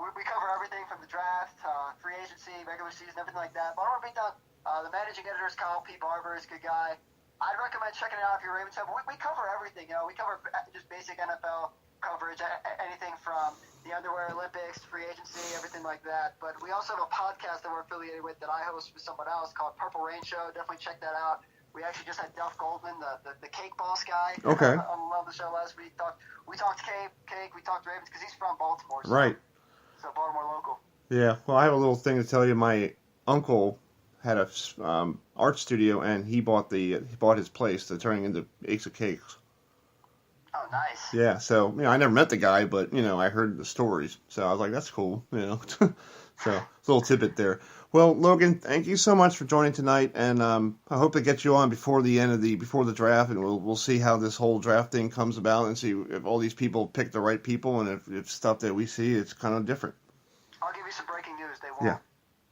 We cover everything from the draft, free agency, regular season, everything like that. Baltimore Beatdown, the managing editor is Kyle P. Barber. He's a good guy. I'd recommend checking it out if you're a Ravens fan. We cover everything. We cover just basic NFL coverage, anything from the Underwear Olympics, free agency, everything like that. But we also have a podcast that we're affiliated with that I host with someone else called Purple Rain Show. Definitely check that out. We actually just had Duff Goldman, the Cake Boss guy, okay, on Love the Show last week. We talked Cake, we talked Ravens because he's from Baltimore. Right. So Baltimore local. Yeah. Well, I have a little thing to tell you. My uncle had a art studio, and he bought his place to turning into Ace of Cakes. Oh, nice. Yeah, so I never met the guy, but I heard the stories, so I was like, that's cool, So it's a little tidbit there. Well, Logan, thank you so much for joining tonight, and I hope to get you on before the draft, and we'll see how this whole draft thing comes about, and see if all these people pick the right people, and if stuff that we see it's kind of different. I'll give you some breaking news. They won't. Yeah,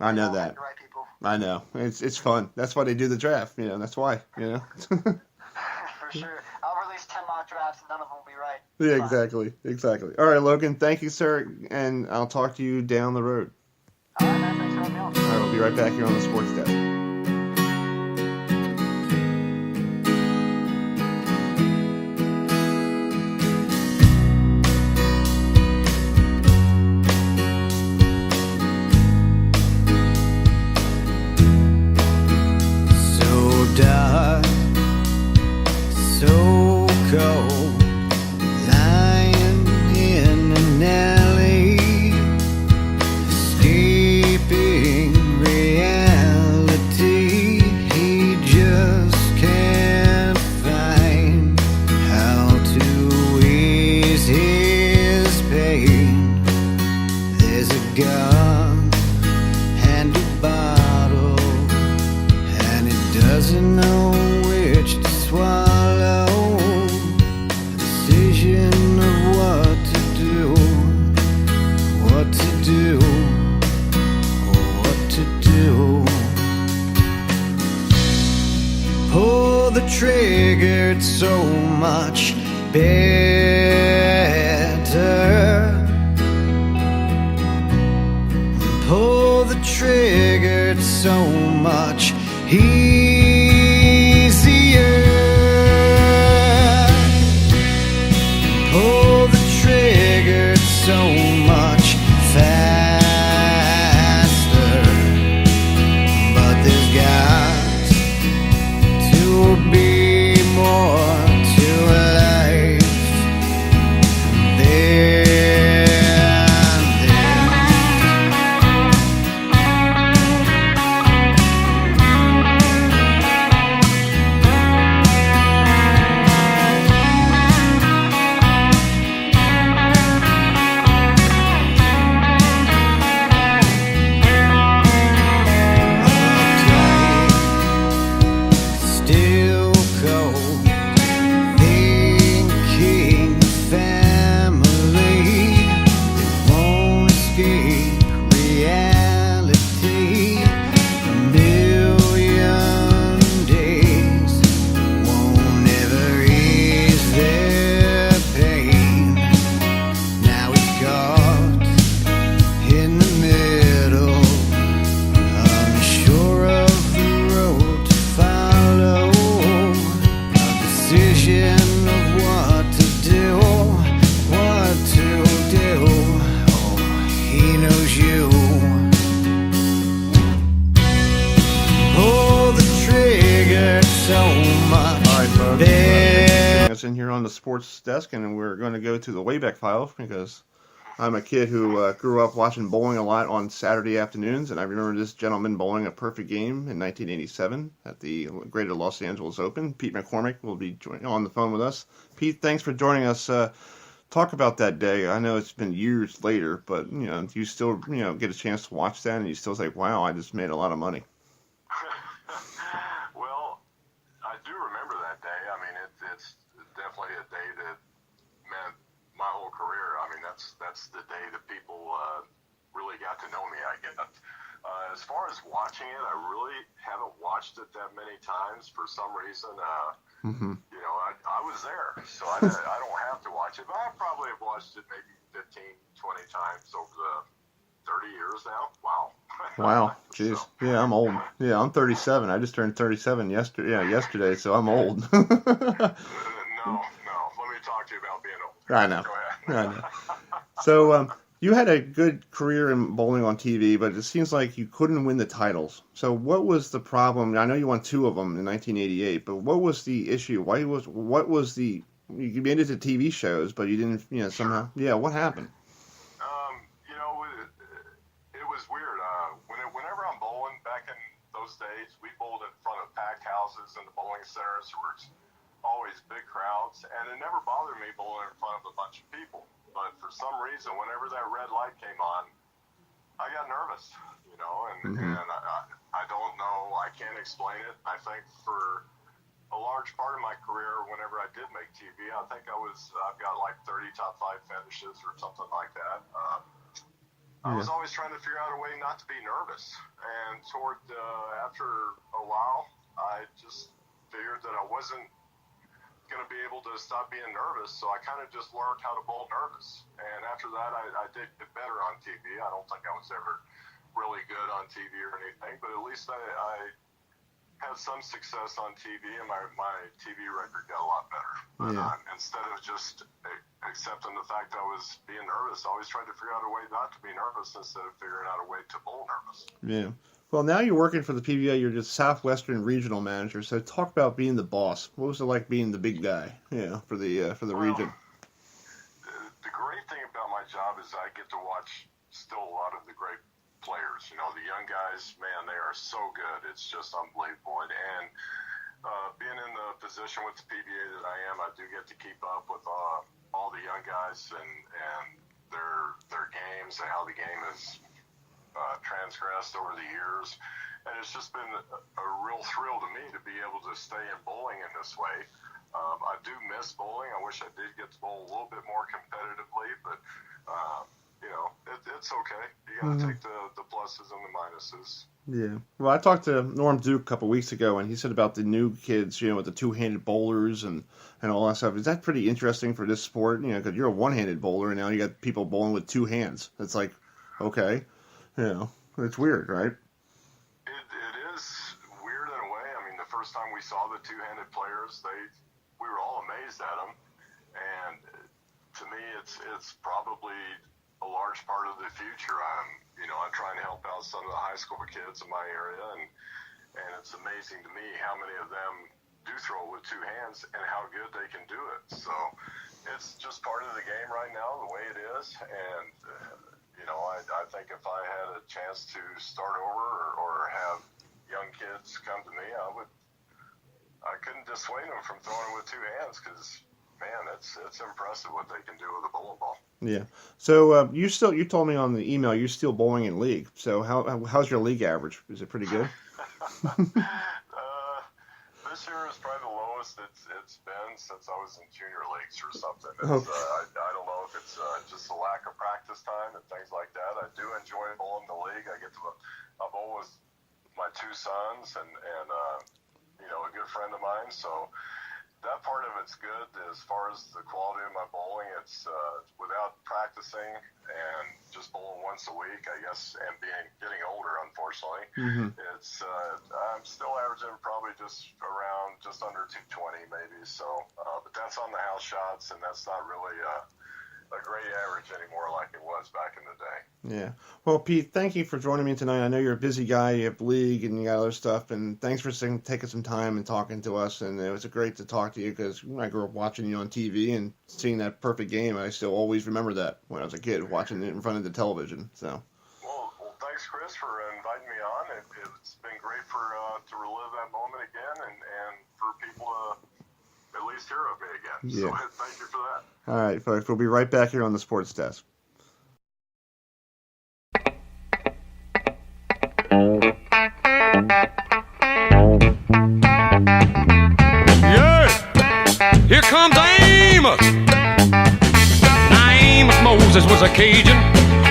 I know that. The right people. I know. It's fun. That's why they do the draft. That's why. For sure. I'll release 10 mock drafts and none of them will be right. Yeah, exactly. All right, Logan, thank you, sir, and I'll talk to you down the road. All right, man. Thanks for having me on. All right, we'll be right back here on the Sports Desk. cold, lying in an alley, escaping reality. He just can't find how to ease his pain. There's a gun and a bottle, and it doesn't know which to swallow. A decision of what to do, what to do, what to do. Pull the trigger, it's so much better. Pull the trigger, it's so much easier. Pull the trigger, it's so much faster. But there's got to be more to life than still cold, thinking family, they won't escape reality. A million days won't ever ease their pain. Now it's caught in the middle, unsure of the road to follow. A decision of what to do, what to do. Oh, he knows you. Pull the trigger so much All right, folks. better. Us in here on the sports desk, and we're going to go to the Wayback Files because I'm a kid who grew up watching bowling a lot on Saturday afternoons, and I remember this gentleman bowling a perfect game in 1987 at the Greater Los Angeles Open. Pete McCormick will be on the phone with us. Pete, thanks for joining us. Talk about that day. I know it's been years later, but you still get a chance to watch that, and you still say, "Wow, I just made a lot of money." Well, I do remember that day. I mean, it's definitely a day that meant my whole career. I mean, that's the day that people really got to know me, I guess. As far as watching it, I really haven't watched it that many times for some reason. I was there, so I don't have to watch it. But I probably have watched it maybe 15, 20 times over the 30 years now. Wow. Wow, jeez. Yeah, I'm old. Yeah, I'm 37. I just turned 37 yesterday, so I'm old. No. Let me talk to you about being old. I know. Go ahead. I know. So, you had a good career in bowling on TV, but it seems like you couldn't win the titles. So what was the problem? I know you won 2 of them in 1988, but what was the issue? You made it to TV shows, but you didn't, somehow. Yeah, what happened? It was weird. Whenever I'm bowling, back in those days, we bowled in front of packed houses in the bowling centers. There was always big crowds, and it never bothered me bowling in front of a bunch of people. But for some reason, whenever that red light came on, I got nervous, and I don't know, I can't explain it. I think for a large part of my career, whenever I did make TV, I think I've got like 30 top 5 finishes or something like that. I was always trying to figure out a way not to be nervous, and after a while, I just figured that I wasn't going to be able to stop being nervous, so I kind of just learned how to bowl nervous. And after that, I did get better on TV. I don't think I was ever really good on TV or anything, but at least I had some success on TV, and my TV record got a lot better. But instead of just accepting the fact I was being nervous, I always tried to figure out a way not to be nervous instead of figuring out a way to bowl nervous. Yeah. Well, now you're working for the PBA. You're just Southwestern Regional Manager. So talk about being the boss. What was it like being the big guy? For the region. The great thing about my job is I get to watch still a lot of the great players. You know, the young guys, man, they are so good. It's just unbelievable. And being in the position with the PBA that I am, I do get to keep up with all the young guys and their games and how the game has transgressed over the years. And it's just been a real thrill to me to be able to stay in bowling in this way. I do miss bowling. I wish I did get to bowl a little bit more competitively, but it's okay. You got to take the pluses and the minuses. Yeah. Well, I talked to Norm Duke a couple weeks ago, and he said about the new kids, with the two-handed bowlers and all that stuff. Is that pretty interesting for this sport? Because you're a one-handed bowler, and now you got people bowling with two hands. It's like, okay, it's weird, right? It is weird in a way. I mean, the first time we saw the two-handed players, we were all amazed at them, and to me, it's probably a large part of the future. I'm trying to help out some of the high school kids in my area, and it's amazing to me how many of them do throw with two hands and how good they can do it. So it's just part of the game right now, the way it is. And I think if I had a chance to start over or have young kids come to me, I couldn't dissuade them from throwing with two hands because, man, it's impressive what they can do with a bowling ball. Yeah. So you told me on the email you're still bowling in league. So how's your league average? Is it pretty good? This year is probably the lowest it's been since I was in junior leagues or something. I don't know if it's just a lack of practice time and things like that. I do enjoy bowling the league. I bowl with my two sons and a good friend of mine. So that part of it's good. As far as the quality of my bowling, it's without practicing and just bowling once a week, I guess, and getting older, unfortunately. Mm-hmm. I'm still averaging probably just under 220 maybe. So, but that's on the house shots, and that's not really a great average anymore like it was back in the day. Yeah. Well, Pete, thank you for joining me tonight. I know you're a busy guy. You have league and you got other stuff. And thanks for taking some time and talking to us. And it was great to talk to you because I grew up watching you on TV and seeing that perfect game. I still always remember that when I was a kid, watching it in front of the television. So. Well, thanks, Chris, for inviting me on. It's been great to relive that moment again and for people to at least hear of me again. Yeah. So thank you for that. All right, folks, we'll be right back here on the Sports Desk. Yeah, here comes Amos. Now Amos Moses was a Cajun.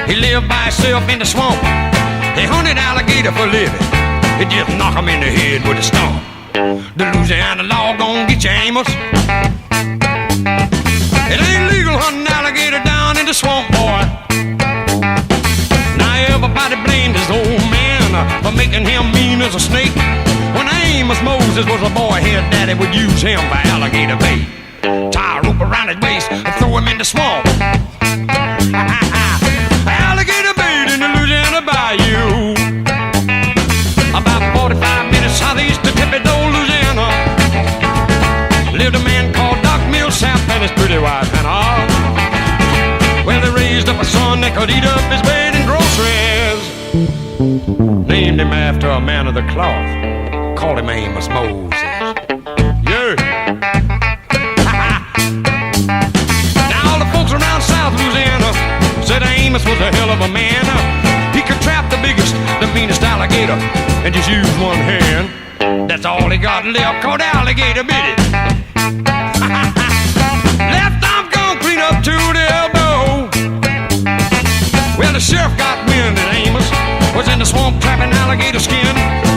He lived by himself in the swamp. He hunted alligator for a living. He just knock him in the head with a stump. The Louisiana law gon' get you, Amos. It ain't legal hunting alligator down in the swamp, boy. Now everybody blamed his old man for making him mean as a snake. When Amos Moses was a boy, his daddy would use him for alligator bait. Tie a rope around his waist and throw him in the swamp. Alligator bait in the Louisiana bayou. About 45 minutes southeast of Thibodaux, Louisiana, lived a man called Doc Millsap and his pretty wife Hannah. Well, they raised up a son that could eat up his bait and groceries. Named him after a man of the cloth. Called him Amos Moses. Yeah. Now all the folks around South Louisiana said Amos was a hell of a man. He could trap the biggest, the meanest alligator and just use one hand. That's all he got left, called alligator bit it. Left arm gone clean up to the elbow. Well, the sheriff got wind that Amos was in the swamp trapping alligator skin.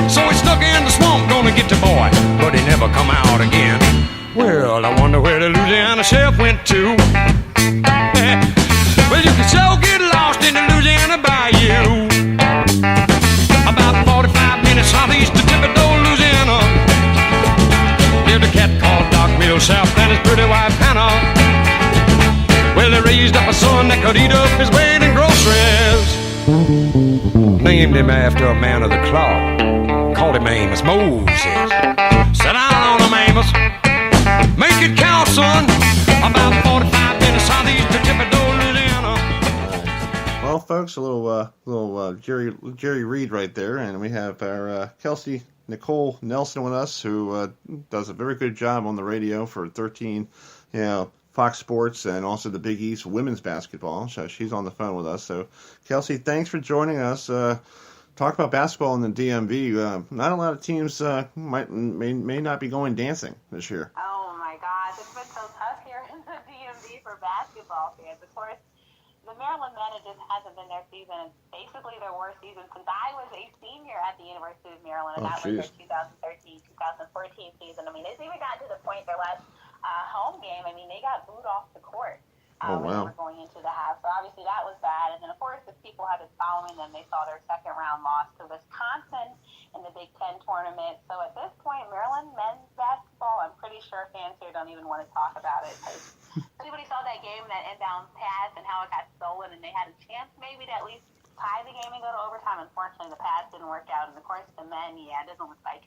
So he stuck in the swamp, gonna get the boy, but he never come out again. Well, I wonder where the Louisiana sheriff went to. Well, you can so get lost in the Louisiana bayou. About 45 minutes southeast of Thibodaux, Louisiana, lived a cat called Doc Millsap and his pretty wife Hannah. Well, they raised up a son that could eat up his weight in groceries. named him after a man of the cloth. Called him Amos Moses. Sit down on him, Amos. Make it count, son. About 45 minutes southeast to Thibodaux, Louisiana. Well, folks, a little Jerry Reed right there, and we have our Kelsey Nicole Nelson with us, who does a very good job on the radio for 13, Fox Sports and also the Big East women's basketball. So she's on the phone with us. So, Kelsey, thanks for joining us. Talk about basketball in the DMV. Not a lot of teams may not be going dancing this year. Oh my gosh, it's been so tough here in the DMV for basketball fans. Of course, the Maryland men, it just hasn't been their season. It's basically their worst season since I was a senior at the University of Maryland, and that was their 2013-2014 season. I mean, it's even gotten to the point their last home game, I mean, they got booed off the court when they were going into the half. So obviously that was bad. And then, of course, if people have been following them, they saw their second-round loss to Wisconsin in the Big Ten tournament. So at this point, Maryland men's basketball, I'm pretty sure fans here don't even want to talk about it. Because anybody saw that game, that inbound pass, and how it got stolen, and they had a chance maybe to at least tie the game and go to overtime. Unfortunately, the pass didn't work out. And, of course, the men, it doesn't look like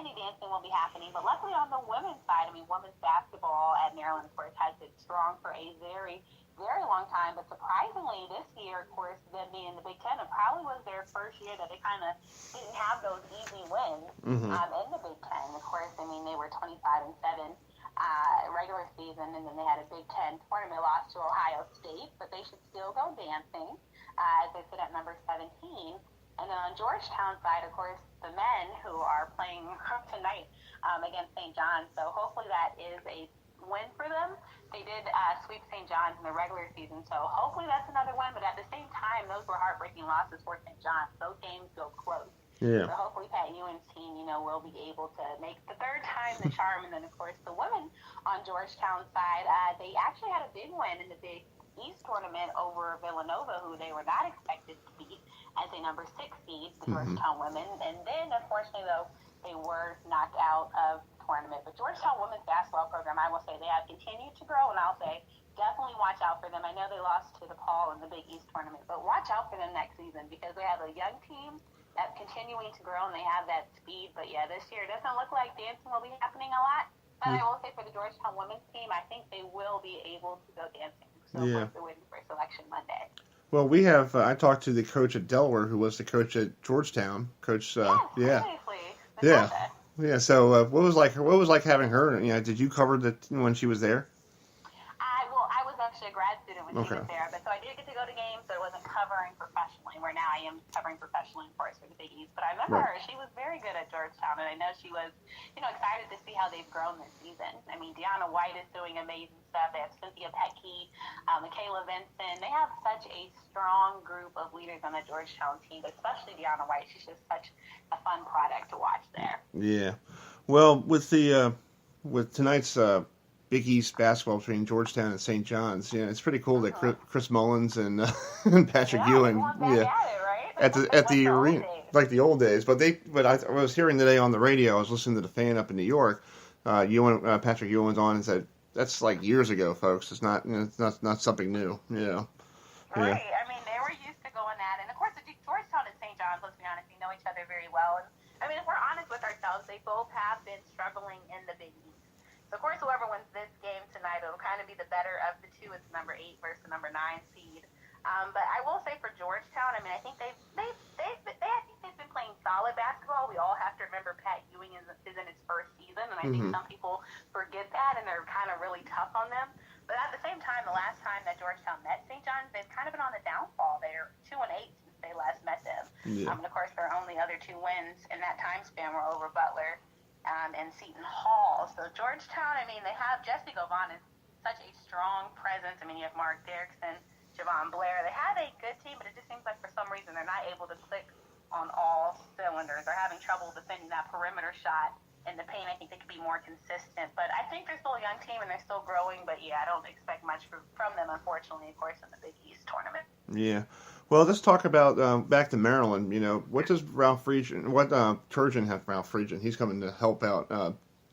any dancing will be happening. But luckily on the women's side, I mean, women's basketball at Maryland, of course, has been strong for a very, very long time. But surprisingly, this year, of course, them being in the Big Ten, it probably was their first year that they kind of didn't have those easy wins in the Big Ten. Of course, I mean, they were 25-7 regular season, and then they had a Big Ten tournament loss to Ohio State, but they should still go dancing as they sit at number 17. And then on Georgetown side, of course, the men who are playing tonight against St. John's. So hopefully that is a win for them. They did sweep St. John's in the regular season, so hopefully that's another win. But at the same time, those were heartbreaking losses for St. John's. Those games go close. Yeah. So hopefully Pat Ewan's team, will be able to make the third time the charm. And then, of course, the women on Georgetown side, they actually had a big win in the Big East tournament over Villanova, who they were not expected to beat as a number 6 seed, the Georgetown women. And then, unfortunately, though, they were knocked out of the tournament. But Georgetown women's basketball program, I will say, they have continued to grow, and I'll say definitely watch out for them. I know they lost to DePaul in the Big East tournament, but watch out for them next season because they have a young team that's continuing to grow, and they have that speed. But, this year it doesn't look like dancing will be happening a lot. But I will say for the Georgetown women's team, I think they will be able to go dancing. So they're waiting for selection Monday. Well, we have. I talked to the coach at Delaware, who was the coach at Georgetown. Coach. Seriously. Yeah. So, what was like having her? Did you cover when she was there? I was actually a grad student when she was there, but so I did get to go to games, but it wasn't covering professionally. Where now I am covering professionally, of course, for the Big East. But I remember her; she was very good at Georgetown, and I know she was, excited to see how they've grown this season. I mean, Deanna White is doing amazing stuff. They have Cynthia Petke, Michaela Vincent. They have such a strong group of leaders on the Georgetown team, but especially Deanna White. She's just such a fun product to watch there. Yeah. Well, with tonight's Big East basketball between Georgetown and St. John's, it's pretty cool that Chris Mullins and Patrick Ewing, at the arena, like the old days. But I was hearing today on the radio. I was listening to the Fan up in New York. Patrick Ewing's on and said that's like years ago, folks. It's not not something new. Right. I mean, they were used to going at it. And of course, Georgetown and St. John's, let's be honest, we know each other very well. And I mean, if we're honest with ourselves, they both have been struggling in the Big East. So, of course, whoever wins this game tonight, it'll kind of be the better of the two. It's number 8 versus the number 9 seed. But I will say for Georgetown, I mean, I think they've been playing solid basketball. We all have to remember Pat Ewing is in his first season, and I think some people forget that, and they're kind of really tough on them. But at the same time, the last time that Georgetown met St. John's, they've kind of been on the downfall. They're 2-8 since they last met them. Yeah. And, of course, their only other 2 wins in that time span were over Butler and Seton Hall. So Georgetown, I mean, they have Jesse Govan is such a strong presence. I mean, you have Mark Derrickson, Javon Blair. They have a good team, but it just seems like for some reason they're not able to click on all cylinders. They're having trouble defending that perimeter shot in the paint. I think they could be more consistent. But I think they're still a young team and they're still growing. But, I don't expect much from them, unfortunately, of course, in the Big East tournament. Yeah. Well, let's talk about back to Maryland. What does Ralph Friedgen? What Turgeon have Ralph Friedgen? He's coming to help out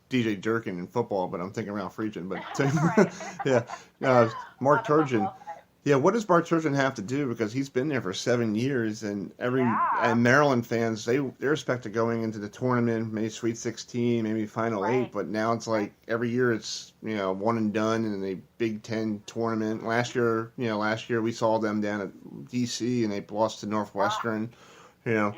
DJ Durkin in football, but I'm thinking Ralph Friedgen. But Mark Turgeon, Yeah, what does Bart Turgeon have to do? Because he's been there for 7 years, and and Maryland fans they're expected going into the tournament, maybe Sweet 16, maybe Final Eight, but now it's like every year it's one and done in the Big Ten tournament. Last year we saw them down at DC and they lost to Northwestern. Yeah,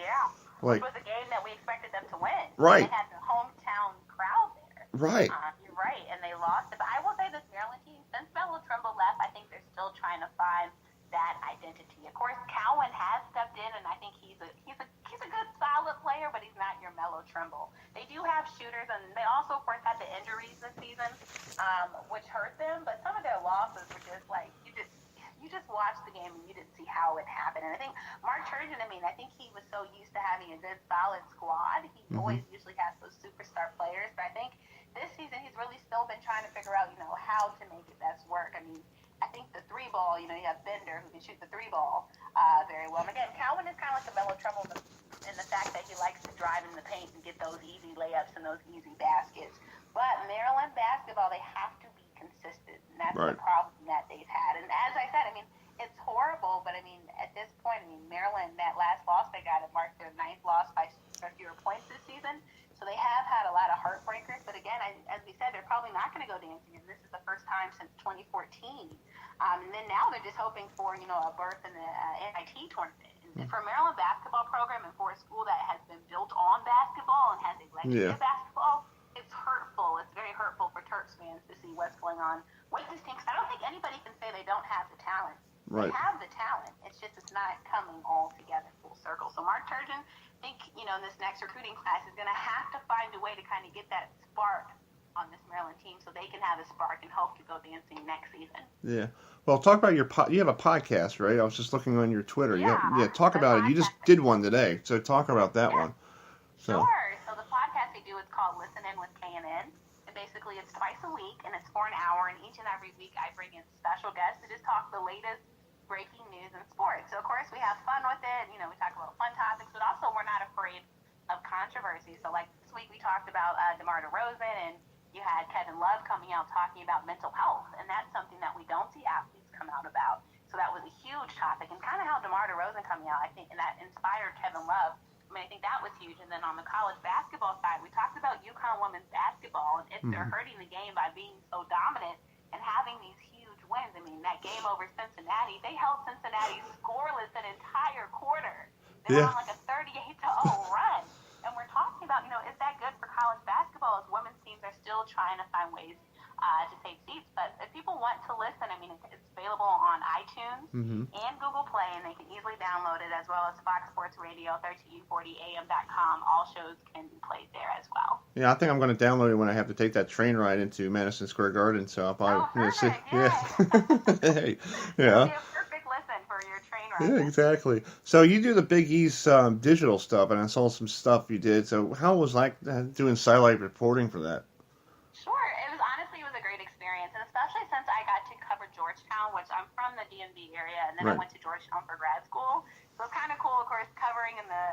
like it was a game that we expected them to win. Right. They had the hometown crowd there. Right. You're right, and they lost it. But I will say this Maryland team, since Melo Trimble left, I think they're still trying to find that identity. Of course, Cowan has stepped in, and I think he's a good solid player, but he's not your Melo Trimble. They do have shooters, and they also, of course, had the injuries this season, which hurt them. But some of their losses were just like you just watched the game and you didn't see how it happened. And I think Mark Turgeon, I think he was so used to having a good, solid squad. He always usually has those superstar players, but I think this season he's really still been trying to figure out, how to make it best work. I mean, I think the three ball, you have Bender who can shoot the three ball very well. And again, Cowan is kind of like a Melo Trimble in the fact that he likes to drive in the paint and get those easy layups and those easy baskets. But Maryland basketball, they have to be consistent, and that's the problem that they've had. And as I said, it's horrible, but at this point, Maryland, that last loss they got, it marked their 9th loss by fewer points this season. So they have had a lot of heartbreakers, but again, as we said, they're probably not going to go dancing, and this is the first time since 2014. And then now they're just hoping for, a berth in the NIT tournament. And for a Maryland basketball program and for a school that has been built on basketball and has a legacy of basketball, it's hurtful. It's very hurtful for Turks fans to see what's going on with this team. 'Cause I don't think anybody can say they don't have the talent. They have the talent. It's just it's not coming all together full circle. So Mark Turgeon, I think, in this next recruiting class is going to have to find a way to kind of get that spark on this Maryland team so they can have a spark and hope to go dancing next season. Yeah. Well, talk about you have a podcast, right? I was just looking on your Twitter. Yeah. Talk about it. You just did one today, so talk about that one. So. Sure. So the podcast we do is called Listen In with K&N. And basically it's twice a week, and it's for an hour, and each and every week I bring in special guests to just talk the latest breaking news in sports. So, of course, we have fun with it. We talk about fun topics, but also we're not afraid of controversy. So, like this week we talked about DeMar DeRozan, and you had Kevin Love coming out talking about mental health, and that's something that we don't see athletes come out about. So that was a huge topic, and kind of how DeMar DeRozan coming out, I think, and that inspired Kevin Love. I think that was huge. And then on the college basketball side, we talked about UConn women's basketball, and if they're hurting the game by being so dominant and having these huge wins. That game over Cincinnati, they held Cincinnati scoreless an entire quarter. They were on like a 38-0 run. And we're talking about, is that good for college basketball as women's teams are still trying to find ways to save seats? But if people want to listen, it's available on iTunes and Google Play, and they can easily download it, as well as Fox Sports Radio, 1340am.com. All shows can be played there as well. Yeah, I think I'm going to download it when I have to take that train ride into Madison Square Garden. So I'll probably see. Yeah. Hey, yeah. It'll be a perfect listen for your train ride. Yeah, exactly. So you do the Big East digital stuff, and I saw some stuff you did. So how was doing sidelight reporting for that? Sure. It was a great experience, and especially since I got to cover Georgetown, which I'm from the DMV area, and then I went to Georgetown for grad school. So it's kind of cool, of course, covering in the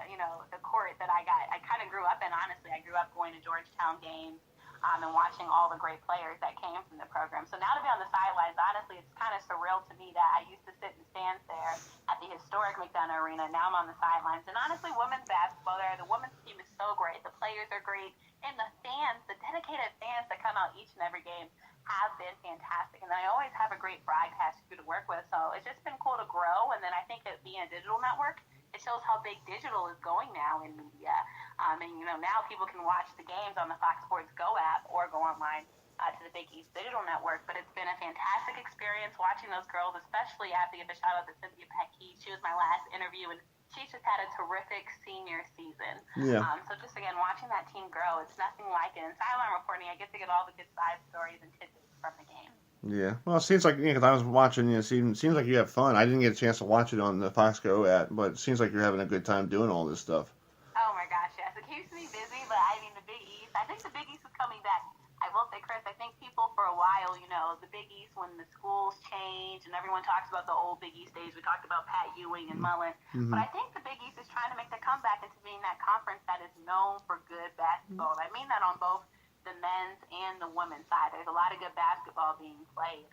the court that I kind of grew up in. Honestly, I grew up going to Georgetown games and watching all the great players that came from the program. So now to be on the sidelines, honestly, it's kind of surreal to me that I used to sit in stands there at the historic McDonough Arena. Now I'm on the sidelines, and honestly, women's basketball there, the women's team is so great. The players are great, and the fans, the dedicated fans that come out each and every game, have been fantastic. And I always have a great broadcast crew to work with, so it's just been cool to grow. And then I think it being a digital network, it shows how big digital is going now in media. And now people can watch the games on the Fox Sports Go app or go online to the Big East Digital Network. But it's been a fantastic experience watching those girls, especially after the shout out to Cynthia Pecky. She was my last interview, and she's just had a terrific senior season. Yeah. So just again, watching that team grow, it's nothing like it. In sideline reporting, I get to get all the good side stories and tidbits from the game. Yeah. Well, it seems like, because I was watching, it seems like you have fun. I didn't get a chance to watch it on the Fox Go app, but it seems like you're having a good time doing all this stuff. Oh my gosh, yes. It keeps me busy, but the Big East, I think the Big East is coming back. I will say, Chris, I think people for a while, the Big East, when the schools change and everyone talks about the old Big East days, we talked about Pat Ewing and Mullen, but I think the Big East is trying to make the comeback into being that conference that is known for good basketball. I mean that on both the men's and the women's side. There's a lot of good basketball being played.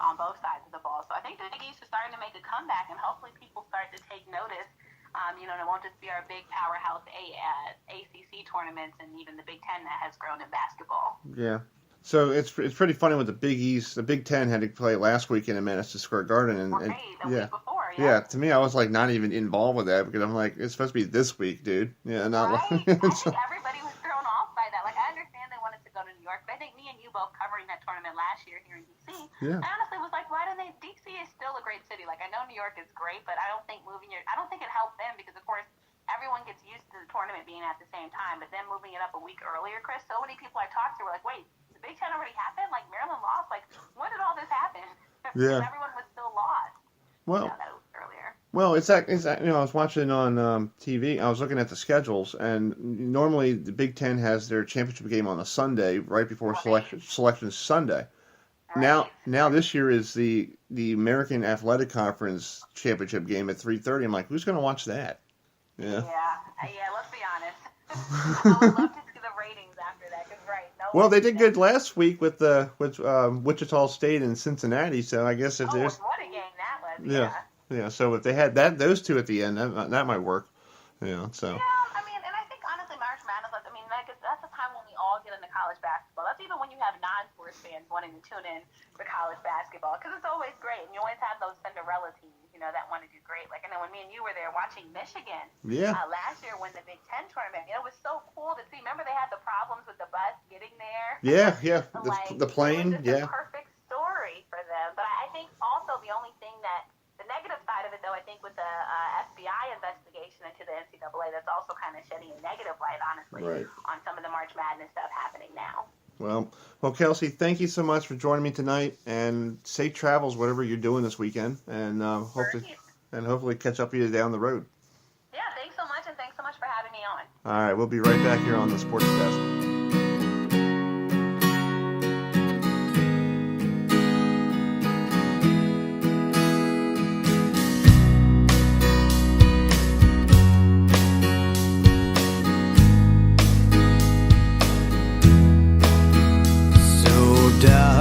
on both sides of the ball. So I think the Big East is starting to make a comeback, and hopefully people start to take notice. You know, and it won't just be our big powerhouse ACC tournaments and even the Big Ten that has grown in basketball. Yeah. So it's pretty funny with the Big East. The Big Ten had to play last weekend in Madison Square Garden, and Right, the yeah, week before, yeah. To me, I was like not even involved with that because I'm like, it's supposed to be this week, dude. Yeah, not Right? like. I think everybody was thrown off by that. Like, I understand they wanted to go to New York, but I think me and you both covering that tournament last year here in D.C., Yeah. I honestly was like, why don't they? D.C. is still a great city. Like, I know New York is great, but I don't think I don't think it helped them because, of course, everyone gets used to the tournament being at the same time, but then moving it up a week earlier, Chris, so many people I talked to were like, wait, the Big Ten already happened? Like, Maryland lost? Like, when did all this happen? Yeah. Everyone was still lost. Well, That was earlier. Well, it's that you know, I was watching on TV. I was looking at the schedules, and normally the Big Ten has their championship game on a Sunday, right before selection Sunday. Right. Now this year is the American Athletic Conference championship game at 3:30. I'm like, who's going to watch that? Yeah. Yeah. Let's be honest. I would love to see the ratings after that. Cause Well, they did good last week with Wichita State and Cincinnati. So I guess if there's what a game that was. yeah. So if they had those two at the end, that might work. Yeah. So. Yeah, I mean, and I think honestly, March Madness. I mean, that's a time when we all get into college basketball. That's even when you have non-sports fans wanting to tune in for college basketball because it's always great, and you always have those Cinderella teams, you know, that want to do great. Like, I know when me and you were there watching Michigan last year when the Big Ten tournament, it was so cool to see. Remember they had the problems with the bus getting there. Yeah. The plane. It was just a perfect story for them. But I think also the only thing that the negative side of it, though, I think with the FBI investigation into the NCAA, that's also kind of shedding a negative light, honestly, on some of the March Madness stuff happening now. Well, Kelsey, thank you so much for joining me tonight, and safe travels, whatever you're doing this weekend, and hopefully catch up with you down the road. Yeah, thanks so much, and thanks so much for having me on. All right, we'll be right back here on the Sports Desk. dark.